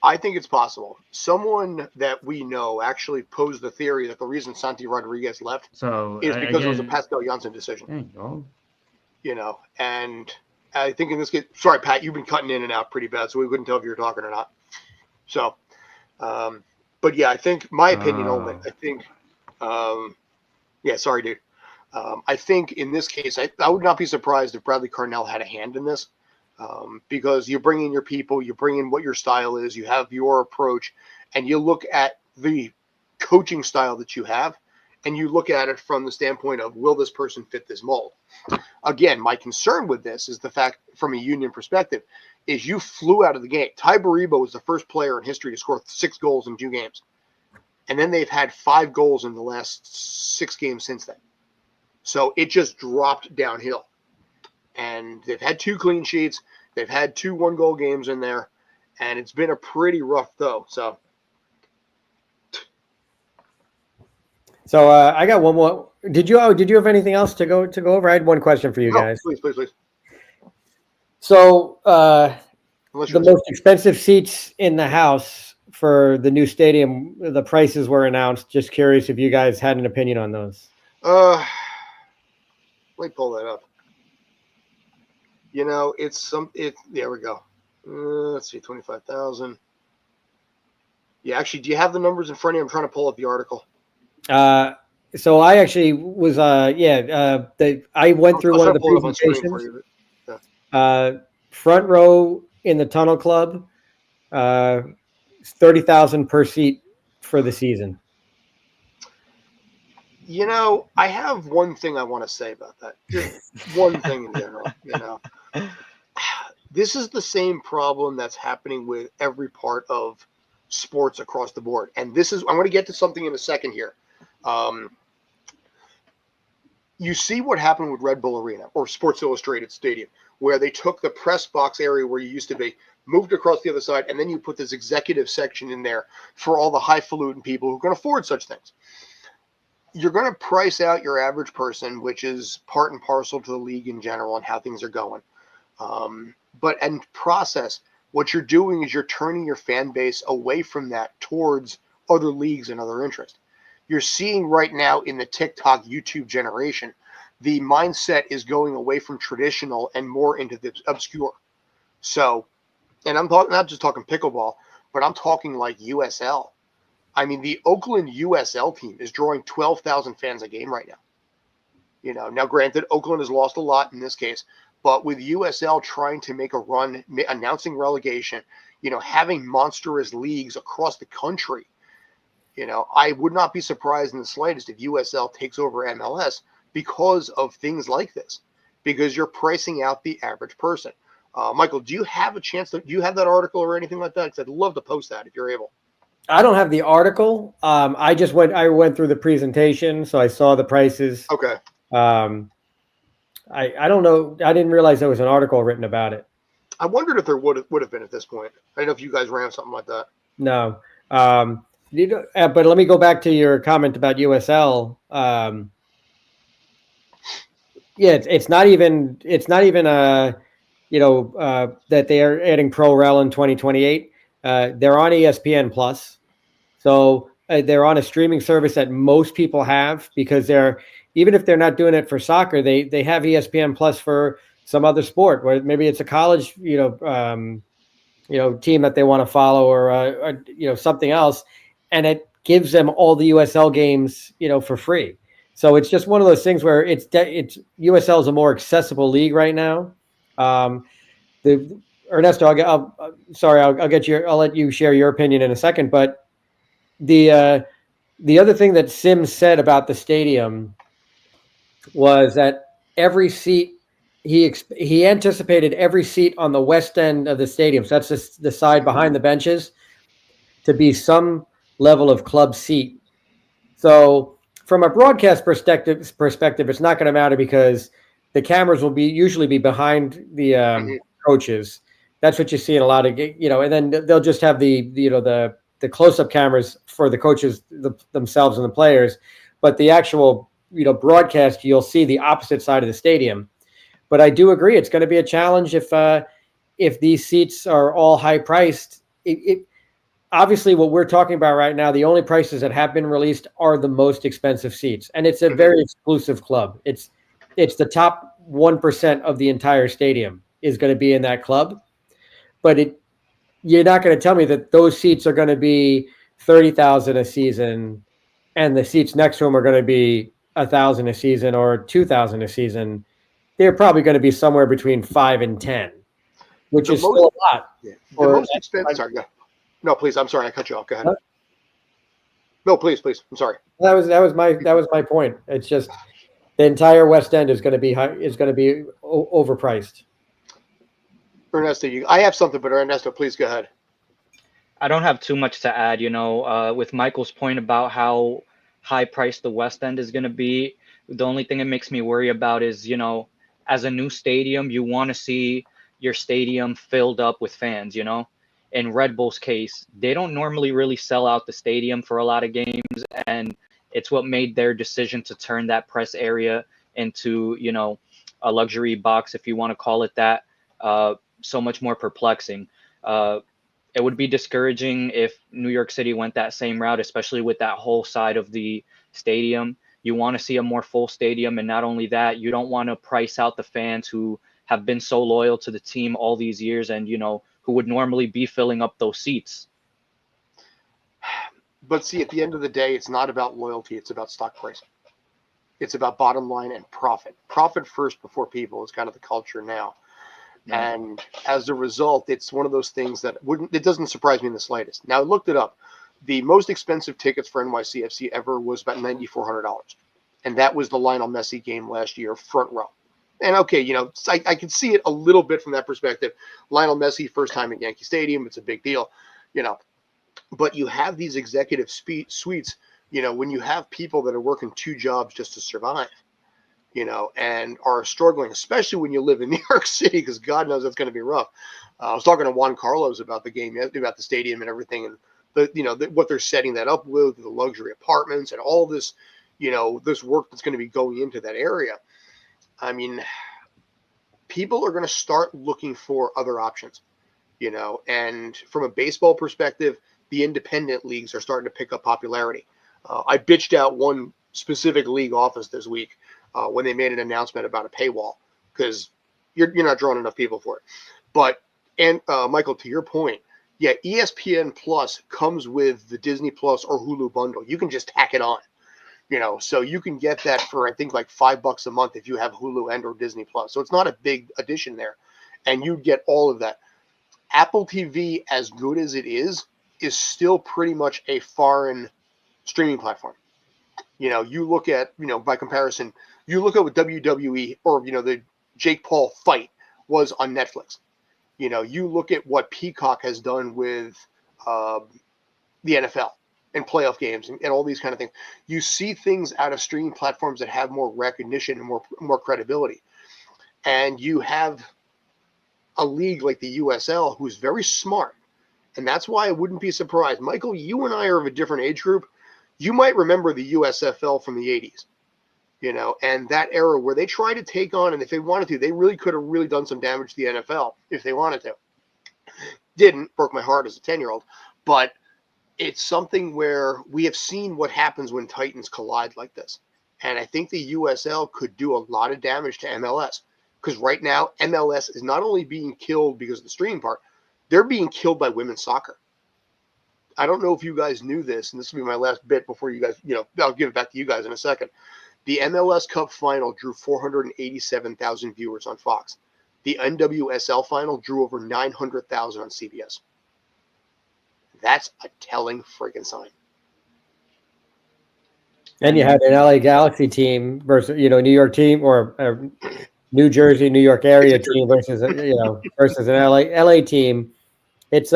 I think it's possible. Someone that we know actually posed the theory that the reason Santi Rodriguez left is because it was a Pascal Janssen decision. There you go. And I think in this case, sorry, Pat, you've been cutting in and out pretty bad, so we couldn't tell if you were talking or not. So, but yeah, I think my opinion only. I think, sorry, dude. I think in this case, I would not be surprised if Bradley Carnell had a hand in this, because you bring in your people, you bring in what your style is, you have your approach, and you look at the coaching style that you have, and you look at it from the standpoint of, will this person fit this mold? Again, my concern with this is the fact, from a Union perspective, is you flew out of the game. Ty Baribo was the first player in history to score 6 goals in 2 games. And then they've had 5 goals in the last 6 games since then. So it just dropped downhill. And they've had 2 clean sheets. They've had 2 one-goal games in there. And it's been a pretty rough go. So I got one more. Did you have anything else to go over? I had one question for you guys. Please. So the most expensive seats in the house for the new stadium, the prices were announced. Just curious if you guys had an opinion on those. Let me pull that up. There we go. Let's see, 25,000. Yeah, actually, do you have the numbers in front of you? I'm trying to pull up the article. So I actually was, I went through one of the presentations. Front row in the Tunnel Club, 30,000 per seat for the season. I have one thing I want to say about that. Just one thing in general. This is the same problem that's happening with every part of sports across the board. And I'm going to get to something in a second here. You see what happened with Red Bull Arena or Sports Illustrated Stadium, where they took the press box area where you used to be, moved across the other side, and then you put this executive section in there for all the highfalutin people who can afford such things. You're going to price out your average person, which is part and parcel to the league in general and how things are going. But in process, what you're doing is you're turning your fan base away from that towards other leagues and other interests. You're seeing right now in the TikTok, YouTube generation, the mindset is going away from traditional and more into the obscure. So and I'm talking not just talking pickleball, but I'm talking like USL. I mean, the Oakland USL team is drawing 12,000 fans a game right now. Now granted, Oakland has lost a lot in this case, but with USL trying to make a run, announcing relegation, having monstrous leagues across the country, I would not be surprised in the slightest if USL takes over MLS because of things like this, because you're pricing out the average person. Michael, do you have do you have that article or anything like that? Because I'd love to post that if you're able. I don't have the article. I went through the presentation, so I saw the prices. Okay. I don't know. I didn't realize there was an article written about it. I wondered if there would have been at this point. I don't know if you guys ran something like that. No. But let me go back to your comment about USL. It's not even that they are adding ProRel in 2028. They're on ESPN Plus, so they're on a streaming service that most people have because even if they're not doing it for soccer, they have ESPN Plus for some other sport, where maybe it's a college team that they want to follow, or something else, and it gives them all the USL games for free. So it's just one of those things where it's USL is a more accessible league right now. Ernesto, I'll let you share your opinion in a second. But the other thing that Sims said about the stadium was that every seat, he anticipated every seat on the west end of the stadium, so that's the side behind the benches, to be some level of club seat. So from a broadcast perspective, it's not going to matter because the cameras will usually be behind the coaches. That's what you see in a lot of, and then they'll just have the close-up cameras for the coaches themselves and the players. But the actual, broadcast, you'll see the opposite side of the stadium. But I do agree, it's going to be a challenge if these seats are all high-priced. Obviously, what we're talking about right now, the only prices that have been released are the most expensive seats, and it's a very exclusive club. It's the top 1% of the entire stadium is going to be in that club, but you're not going to tell me that those seats are going to be 30,000 a season, and the seats next to them are going to be 1,000 a season or 2,000 a season. They're probably going to be somewhere between 5 and 10, which is still a lot. Yeah. The most expensive. Sorry, no, please. I'm sorry, I cut you off. Go ahead. No, please. I'm sorry. That was my point. It's just the entire West End is going to be overpriced. Ernesto, I have something, but Ernesto, please go ahead. I don't have too much to add. With Michael's point about how high priced the West End is going to be, the only thing it makes me worry about is, as a new stadium, you want to see your stadium filled up with fans. In Red Bull's case, they don't normally really sell out the stadium for a lot of games, and it's what made their decision to turn that press area into, a luxury box, if you want to call it that, so much more perplexing. It would be discouraging if New York City went that same route, especially with that whole side of the stadium. You want to see a more full stadium, and not only that, you don't want to price out the fans who have been so loyal to the team all these years and, who would normally be filling up those seats. But see, at the end of the day, it's not about loyalty. It's about stock pricing. It's about bottom line and profit. Profit first before people is kind of the culture now. Yeah. And as a result, it's one of those things that it doesn't surprise me in the slightest. Now, I looked it up. The most expensive tickets for NYCFC ever was about $9,400. And that was the Lionel Messi game last year, front row. And okay, I can see it a little bit from that perspective. Lionel Messi, first time at Yankee Stadium, it's a big deal, But you have these executive suites, when you have people that are working two jobs just to survive, and are struggling, especially when you live in New York City, because God knows that's going to be rough. I was talking to Juan Carlos about the game, about the stadium and everything, and what they're setting that up with, the luxury apartments and all this, this work that's going to be going into that area. I mean, people are going to start looking for other options, and from a baseball perspective, the independent leagues are starting to pick up popularity. I bitched out one specific league office this week when they made an announcement about a paywall because you're not drawing enough people for it. But And Michael, to your point, yeah, ESPN Plus comes with the Disney Plus or Hulu bundle. You can just tack it on, so you can get that for, I think, like $5 a month if you have Hulu and or Disney Plus. So it's not a big addition there, and you get all of that. Apple TV, as good as it is still pretty much a foreign streaming platform. You look at, by comparison, you look at what WWE or, the Jake Paul fight was on Netflix. You look at what Peacock has done with the NFL and playoff games and all these kind of things. You see things out of streaming platforms that have more recognition and more credibility. And you have a league like the USL who's very smart. And that's why I wouldn't be surprised. Michael, you and I are of a different age group. You might remember the USFL from the 80s. And that era where they tried to take on, and if they wanted to, they really could have really done some damage to the NFL if they wanted to. Didn't, broke my heart as a 10-year-old, but it's something where we have seen what happens when titans collide like this. And I think the USL could do a lot of damage to MLS, because right now MLS is not only being killed because of the streaming part, they're being killed by women's soccer. I don't know if you guys knew this, and this will be my last bit before you guys, I'll give it back to you guys in a second. The MLS Cup final drew 487,000 viewers on Fox. The NWSL final drew over 900,000 on CBS. That's a telling freaking sign. And you had an LA Galaxy team versus, New York team or New Jersey, New York area team versus, versus an LA team. It's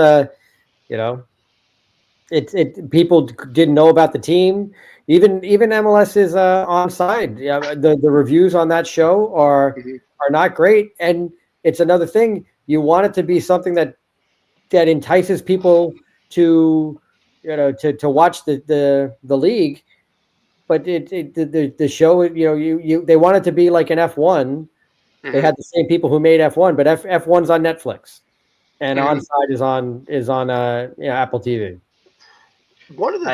people didn't know about the team. Even MLS is onside. Yeah, the reviews on that show are not great, and it's another thing. You want it to be something that entices people to to watch the league, but the show they want it to be like an F1. They had the same people who made F1, but F1's on Netflix, and onside is on Apple TV. One of the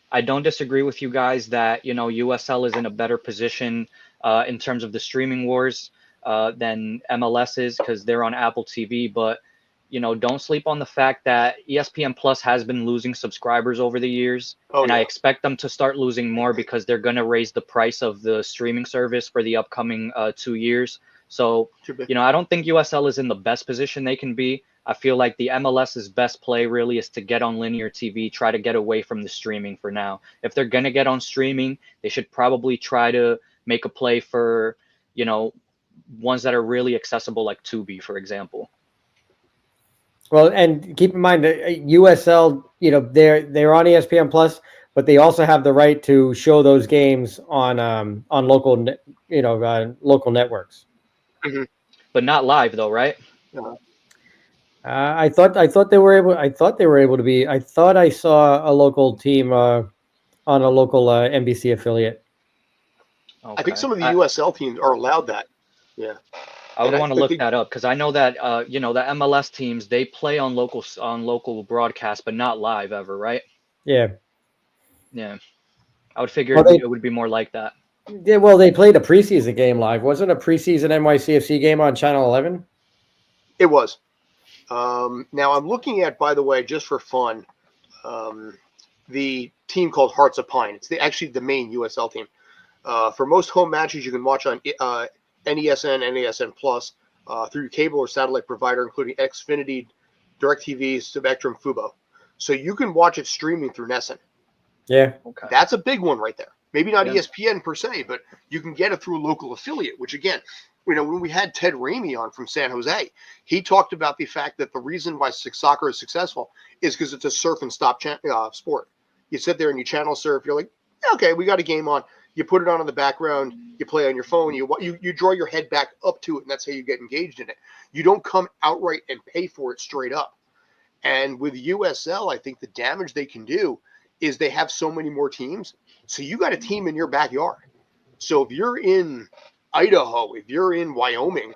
I don't disagree with you guys that USL is in a better position in terms of the streaming wars than MLS is, because they're on Apple TV. But don't sleep on the fact that ESPN Plus has been losing subscribers over the years, I expect them to start losing more because they're going to raise the price of the streaming service for the upcoming 2 years. So I don't think USL is in the best position they can be. I feel like the MLS's best play really is to get on linear TV, try to get away from the streaming for now. If they're going to get on streaming, they should probably try to make a play for, ones that are really accessible, like Tubi, for example. Well, and keep in mind that USL, they're on ESPN Plus, but they also have the right to show those games on local, local networks. Mm-hmm. But not live, though, right? I thought they were able to be. I thought I saw a local team on a local NBC affiliate. Okay. I think some of the USL teams are allowed that. Yeah, I would want to look that up, because I know that the MLS teams, they play on local broadcast, but not live ever, right? Yeah. I would figure it would be more like that. Yeah, well, they played a preseason game live. Wasn't a preseason NYCFC game on Channel 11? It was. Now I'm looking at, by the way, just for fun, the team called Hearts of Pine. It's actually the main USL team. For most home matches, you can watch on NESN, NESN Plus, through your cable or satellite provider, including Xfinity, DirecTV, Spectrum, Fubo. So you can watch it streaming through NESN. Yeah. Okay. That's a big one right there. Maybe not ESPN per se, but you can get it through a local affiliate, which again, when we had Ted Ramey on from San Jose, he talked about the fact that the reason why soccer is successful is because it's a surf and stop sport. You sit there and you channel surf. You're like, okay, we got a game on. You put it on in the background. You play on your phone. You draw your head back up to it, and that's how you get engaged in it. You don't come outright and pay for it straight up. And with USL, I think the damage they can do is they have so many more teams. So you got a team in your backyard. So if you're in Idaho, if you're in Wyoming,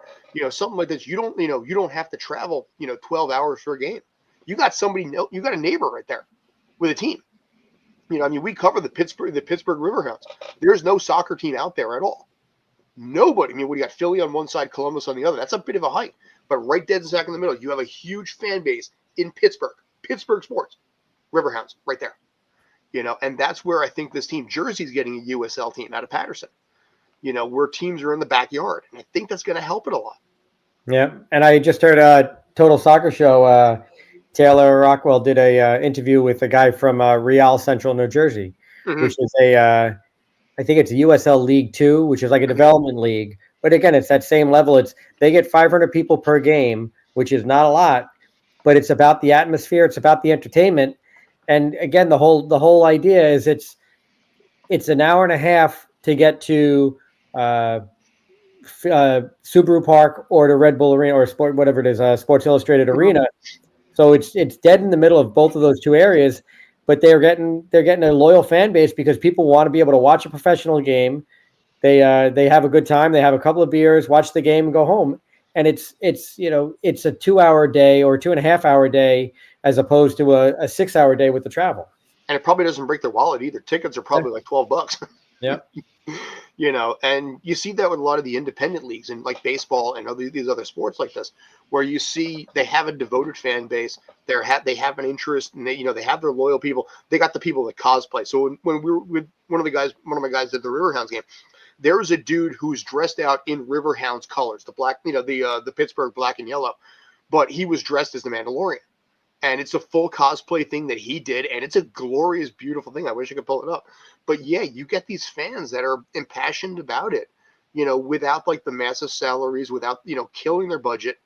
something like this, you don't have to travel, 12 hours for a game. You got you got a neighbor right there with a team. We cover the Pittsburgh Riverhounds. There's no soccer team out there at all. Nobody. I mean, we got Philly on one side, Columbus on the other. That's a bit of a hike. But right dead back in the middle, you have a huge fan base in Pittsburgh. Pittsburgh sports. Riverhounds, right there. And that's where I think this team, Jersey's getting a USL team out of Patterson, where teams are in the backyard. And I think that's going to help it a lot. Yeah. And I just heard Total Soccer Show, Taylor Rockwell did a interview with a guy from Real Central, New Jersey, which is I think it's a USL League 2, which is like a development league. But again, it's that same level. They get 500 people per game, which is not a lot, but it's about the atmosphere. It's about the entertainment. And again, the whole idea is it's an hour and a half to get to Subaru Park or to Red Bull Arena or whatever it is, Sports Illustrated Arena. So it's dead in the middle of both of those two areas, but they're getting a loyal fan base because people want to be able to watch a professional game. They have a good time. They have a couple of beers, watch the game, and go home. And it's a 2-hour day or 2.5-hour day as opposed to a 6-hour day with the travel. And it probably doesn't break their wallet either. Tickets are probably like $12. Yeah. And you see that with a lot of the independent leagues and like baseball and these other sports like this, where you see they have a devoted fan base. They have an interest, and they have their loyal people. They got the people that cosplay. So when we were with one of my guys did the Riverhounds game, there was a dude who's dressed out in Riverhounds colors, the black, the Pittsburgh black and yellow, but he was dressed as the Mandalorian. And it's a full cosplay thing that he did, and it's a glorious, beautiful thing. I wish I could pull it up. But yeah, you get these fans that are impassioned about it, without like the massive salaries, without, killing their budget,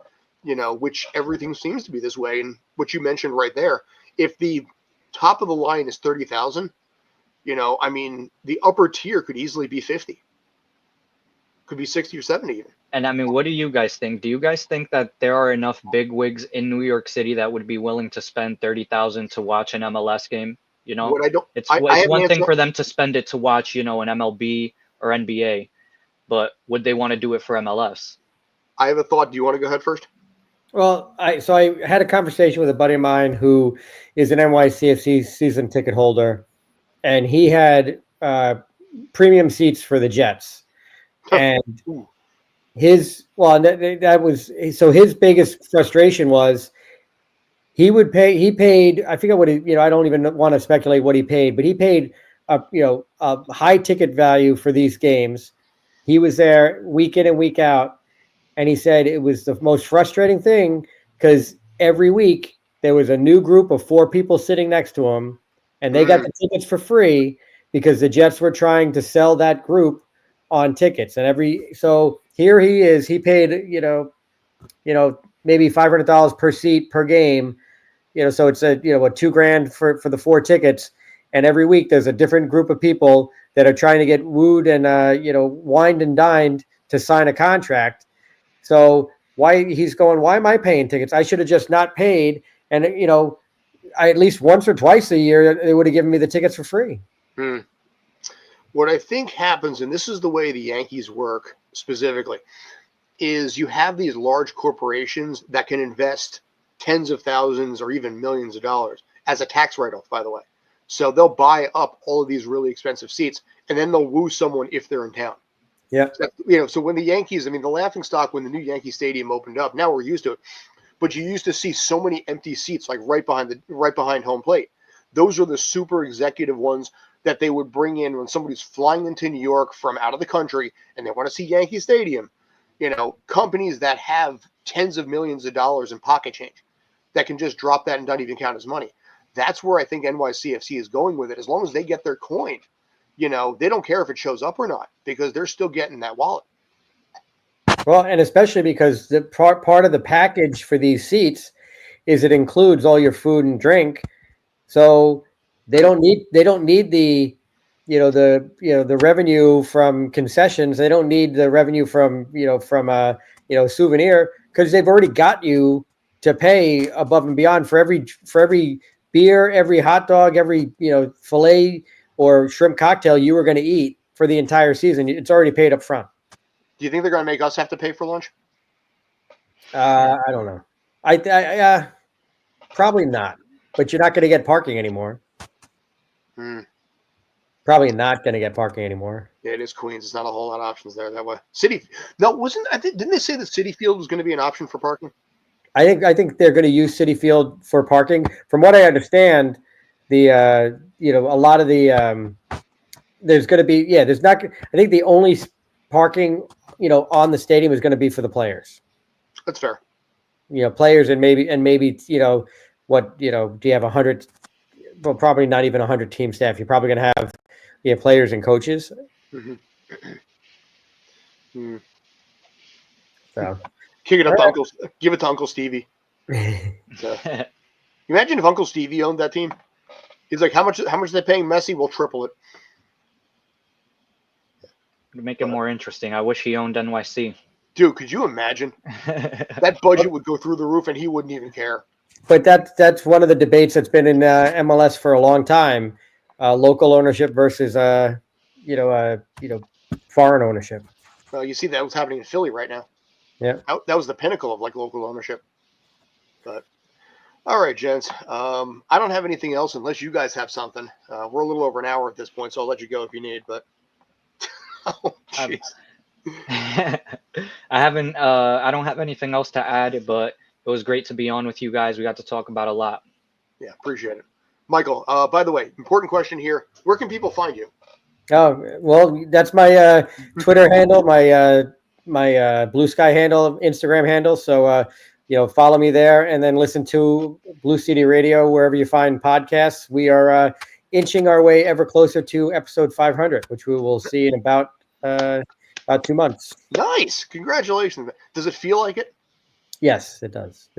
which everything seems to be this way. And what you mentioned right there, if the top of the line is 30,000, I mean, the upper tier could easily be 50, could be 60 or 70 even. And I mean, what do you guys think? Do you guys think that there are enough bigwigs in New York City that would be willing to spend 30,000 to watch an MLS game? It's one thing for them to spend it to watch, an MLB or NBA, but would they want to do it for MLS? I have a thought. Do you want to go ahead first? Well, I had a conversation with a buddy of mine who is an NYCFC season ticket holder, and he had premium seats for the Jets, and his biggest frustration was he paid, I forget what I don't even want to speculate what he paid, but he paid a high ticket value for these games. He was there week in and week out, and he said it was the most frustrating thing because every week there was a new group of 4 people sitting next to him, and they got the tickets for free because the Jets were trying to sell that group on tickets. And so here he is, he paid, maybe $500 per seat per game, so it's $2,000 for the 4 tickets. And every week there's a different group of people that are trying to get wooed and, wined and dined to sign a contract. So why am I paying tickets? I should have just not paid. And, I at least once or twice a year, they would have given me the tickets for free. What I think happens, and this is the way the Yankees work specifically, is you have these large corporations that can invest tens of thousands or even millions of dollars as a tax write-off, by the way. So they'll buy up all of these really expensive seats, and then they'll woo someone if they're in town. Yeah. So when the Yankees, the laughingstock when the new Yankee Stadium opened up, now we're used to it, but you used to see so many empty seats like right behind home plate. Those are the super executive ones that they would bring in when somebody's flying into New York from out of the country and they want to see Yankee Stadium. Companies that have tens of millions of dollars in pocket change that can just drop that and not even count as money. That's where I think NYCFC is going with it. As long as they get their coin, they don't care if it shows up or not because they're still getting that wallet. Well, and especially because the part of the package for these seats is it includes all your food and drink. So they don't need the the revenue from concessions. They don't need the revenue from souvenir because they've already got you to pay above and beyond for every beer, every hot dog, every filet or shrimp cocktail you were going to eat for the entire season. It's already paid up front. Do you think they're going to make us have to pay for lunch? I don't know. I probably not. But you're not going to get parking anymore. probably not going to get parking anymore. Yeah, it is Queens. It's not a whole lot of options there that way. Didn't they say the Citi Field was going to be an option for parking? I think they're going to use Citi Field for parking. From what I understand, the a lot of the there's going to be there's not. I think the only parking on the stadium is going to be for the players. That's fair. Players and maybe what do you have 100? Well, probably not even 100 team staff. You're probably going to have players and coaches. Mm-hmm. So kick it up to give it to Uncle Stevie. So, imagine if Uncle Stevie owned that team. He's like, how much are they paying Messi? We'll triple it. To make it more interesting, I wish he owned NYC. Dude, could you imagine? That budget would go through the roof, and he wouldn't even care. But that's one of the debates that's been in MLS for a long time: local ownership versus foreign ownership. You see that was happening in Philly right now. Yeah, that was the pinnacle of local ownership. But all right, gents. I don't have anything else unless you guys have something. We're a little over an hour at this point, so I'll let you go if you need. But oh, jeez. I haven't. I don't have anything else to add, but it was great to be on with you guys. We got to talk about a lot. Yeah, appreciate it. Michael, by the way, important question here. Where can people find you? Oh, well, that's my Twitter handle, my Blue Sky handle, Instagram handle. So, follow me there and then listen to Blue City Radio wherever you find podcasts. We are inching our way ever closer to episode 500, which we will see in about 2 months. Nice. Congratulations. Does it feel like it? Yes, it does.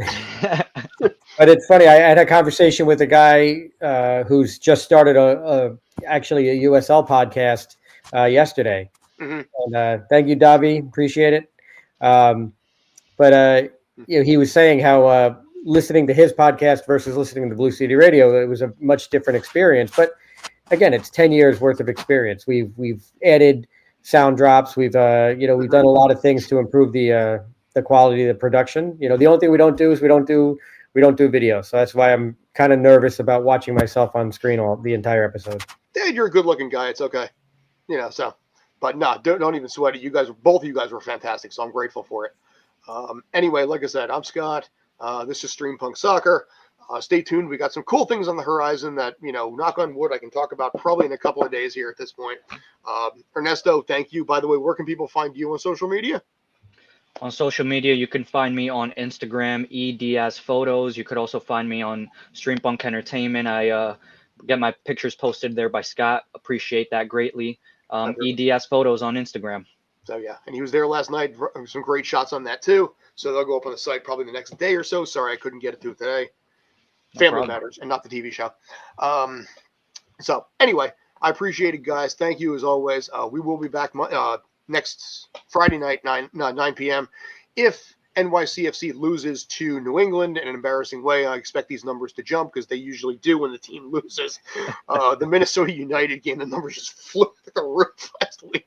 But it's funny. I had a conversation with a guy who's just started actually a USL podcast yesterday. Mm-hmm. And thank you, Davi. Appreciate it. But he was saying how listening to his podcast versus listening to Blue City Radio, it was a much different experience. But again, it's 10 years worth of experience. We've added sound drops. We've done a lot of things to improve the quality of the production. The only thing we don't do is we don't do video. So that's why I'm kind of nervous about watching myself on screen the entire episode. Yeah, you're a good looking guy. It's okay. But no, don't even sweat it. Both of you guys were fantastic. So I'm grateful for it. Anyway, like I said, I'm Scott. This is Stream Punk Soccer. Stay tuned. We got some cool things on the horizon that, knock on wood, I can talk about probably in a couple of days here at this point. Ernesto, thank you. By the way, where can people find you on social media? On social media, you can find me on Instagram, EDS Photos. You could also find me on Stream Punk Entertainment. I get my pictures posted there by Scott. Appreciate that greatly. EDS Photos on Instagram. So, yeah. And he was there last night. Some great shots on that, too. So they'll go up on the site probably the next day or so. Sorry, I couldn't get it to it today. Family matters and not the TV show. So, anyway, I appreciate it, guys. Thank you, as always. We will be back next Friday night, 9 p.m. If NYCFC loses to New England in an embarrassing way, I expect these numbers to jump because they usually do when the team loses. The Minnesota United game, the numbers just flew through the roof last week.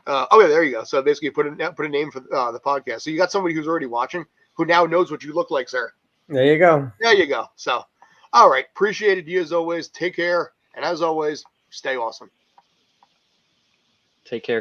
Okay, there you go. So basically put a name for the podcast. So you got somebody who's already watching who now knows what you look like, sir. There you go. There you go. So, all right. Appreciated you as always. Take care. And as always, stay awesome. Take care, guys.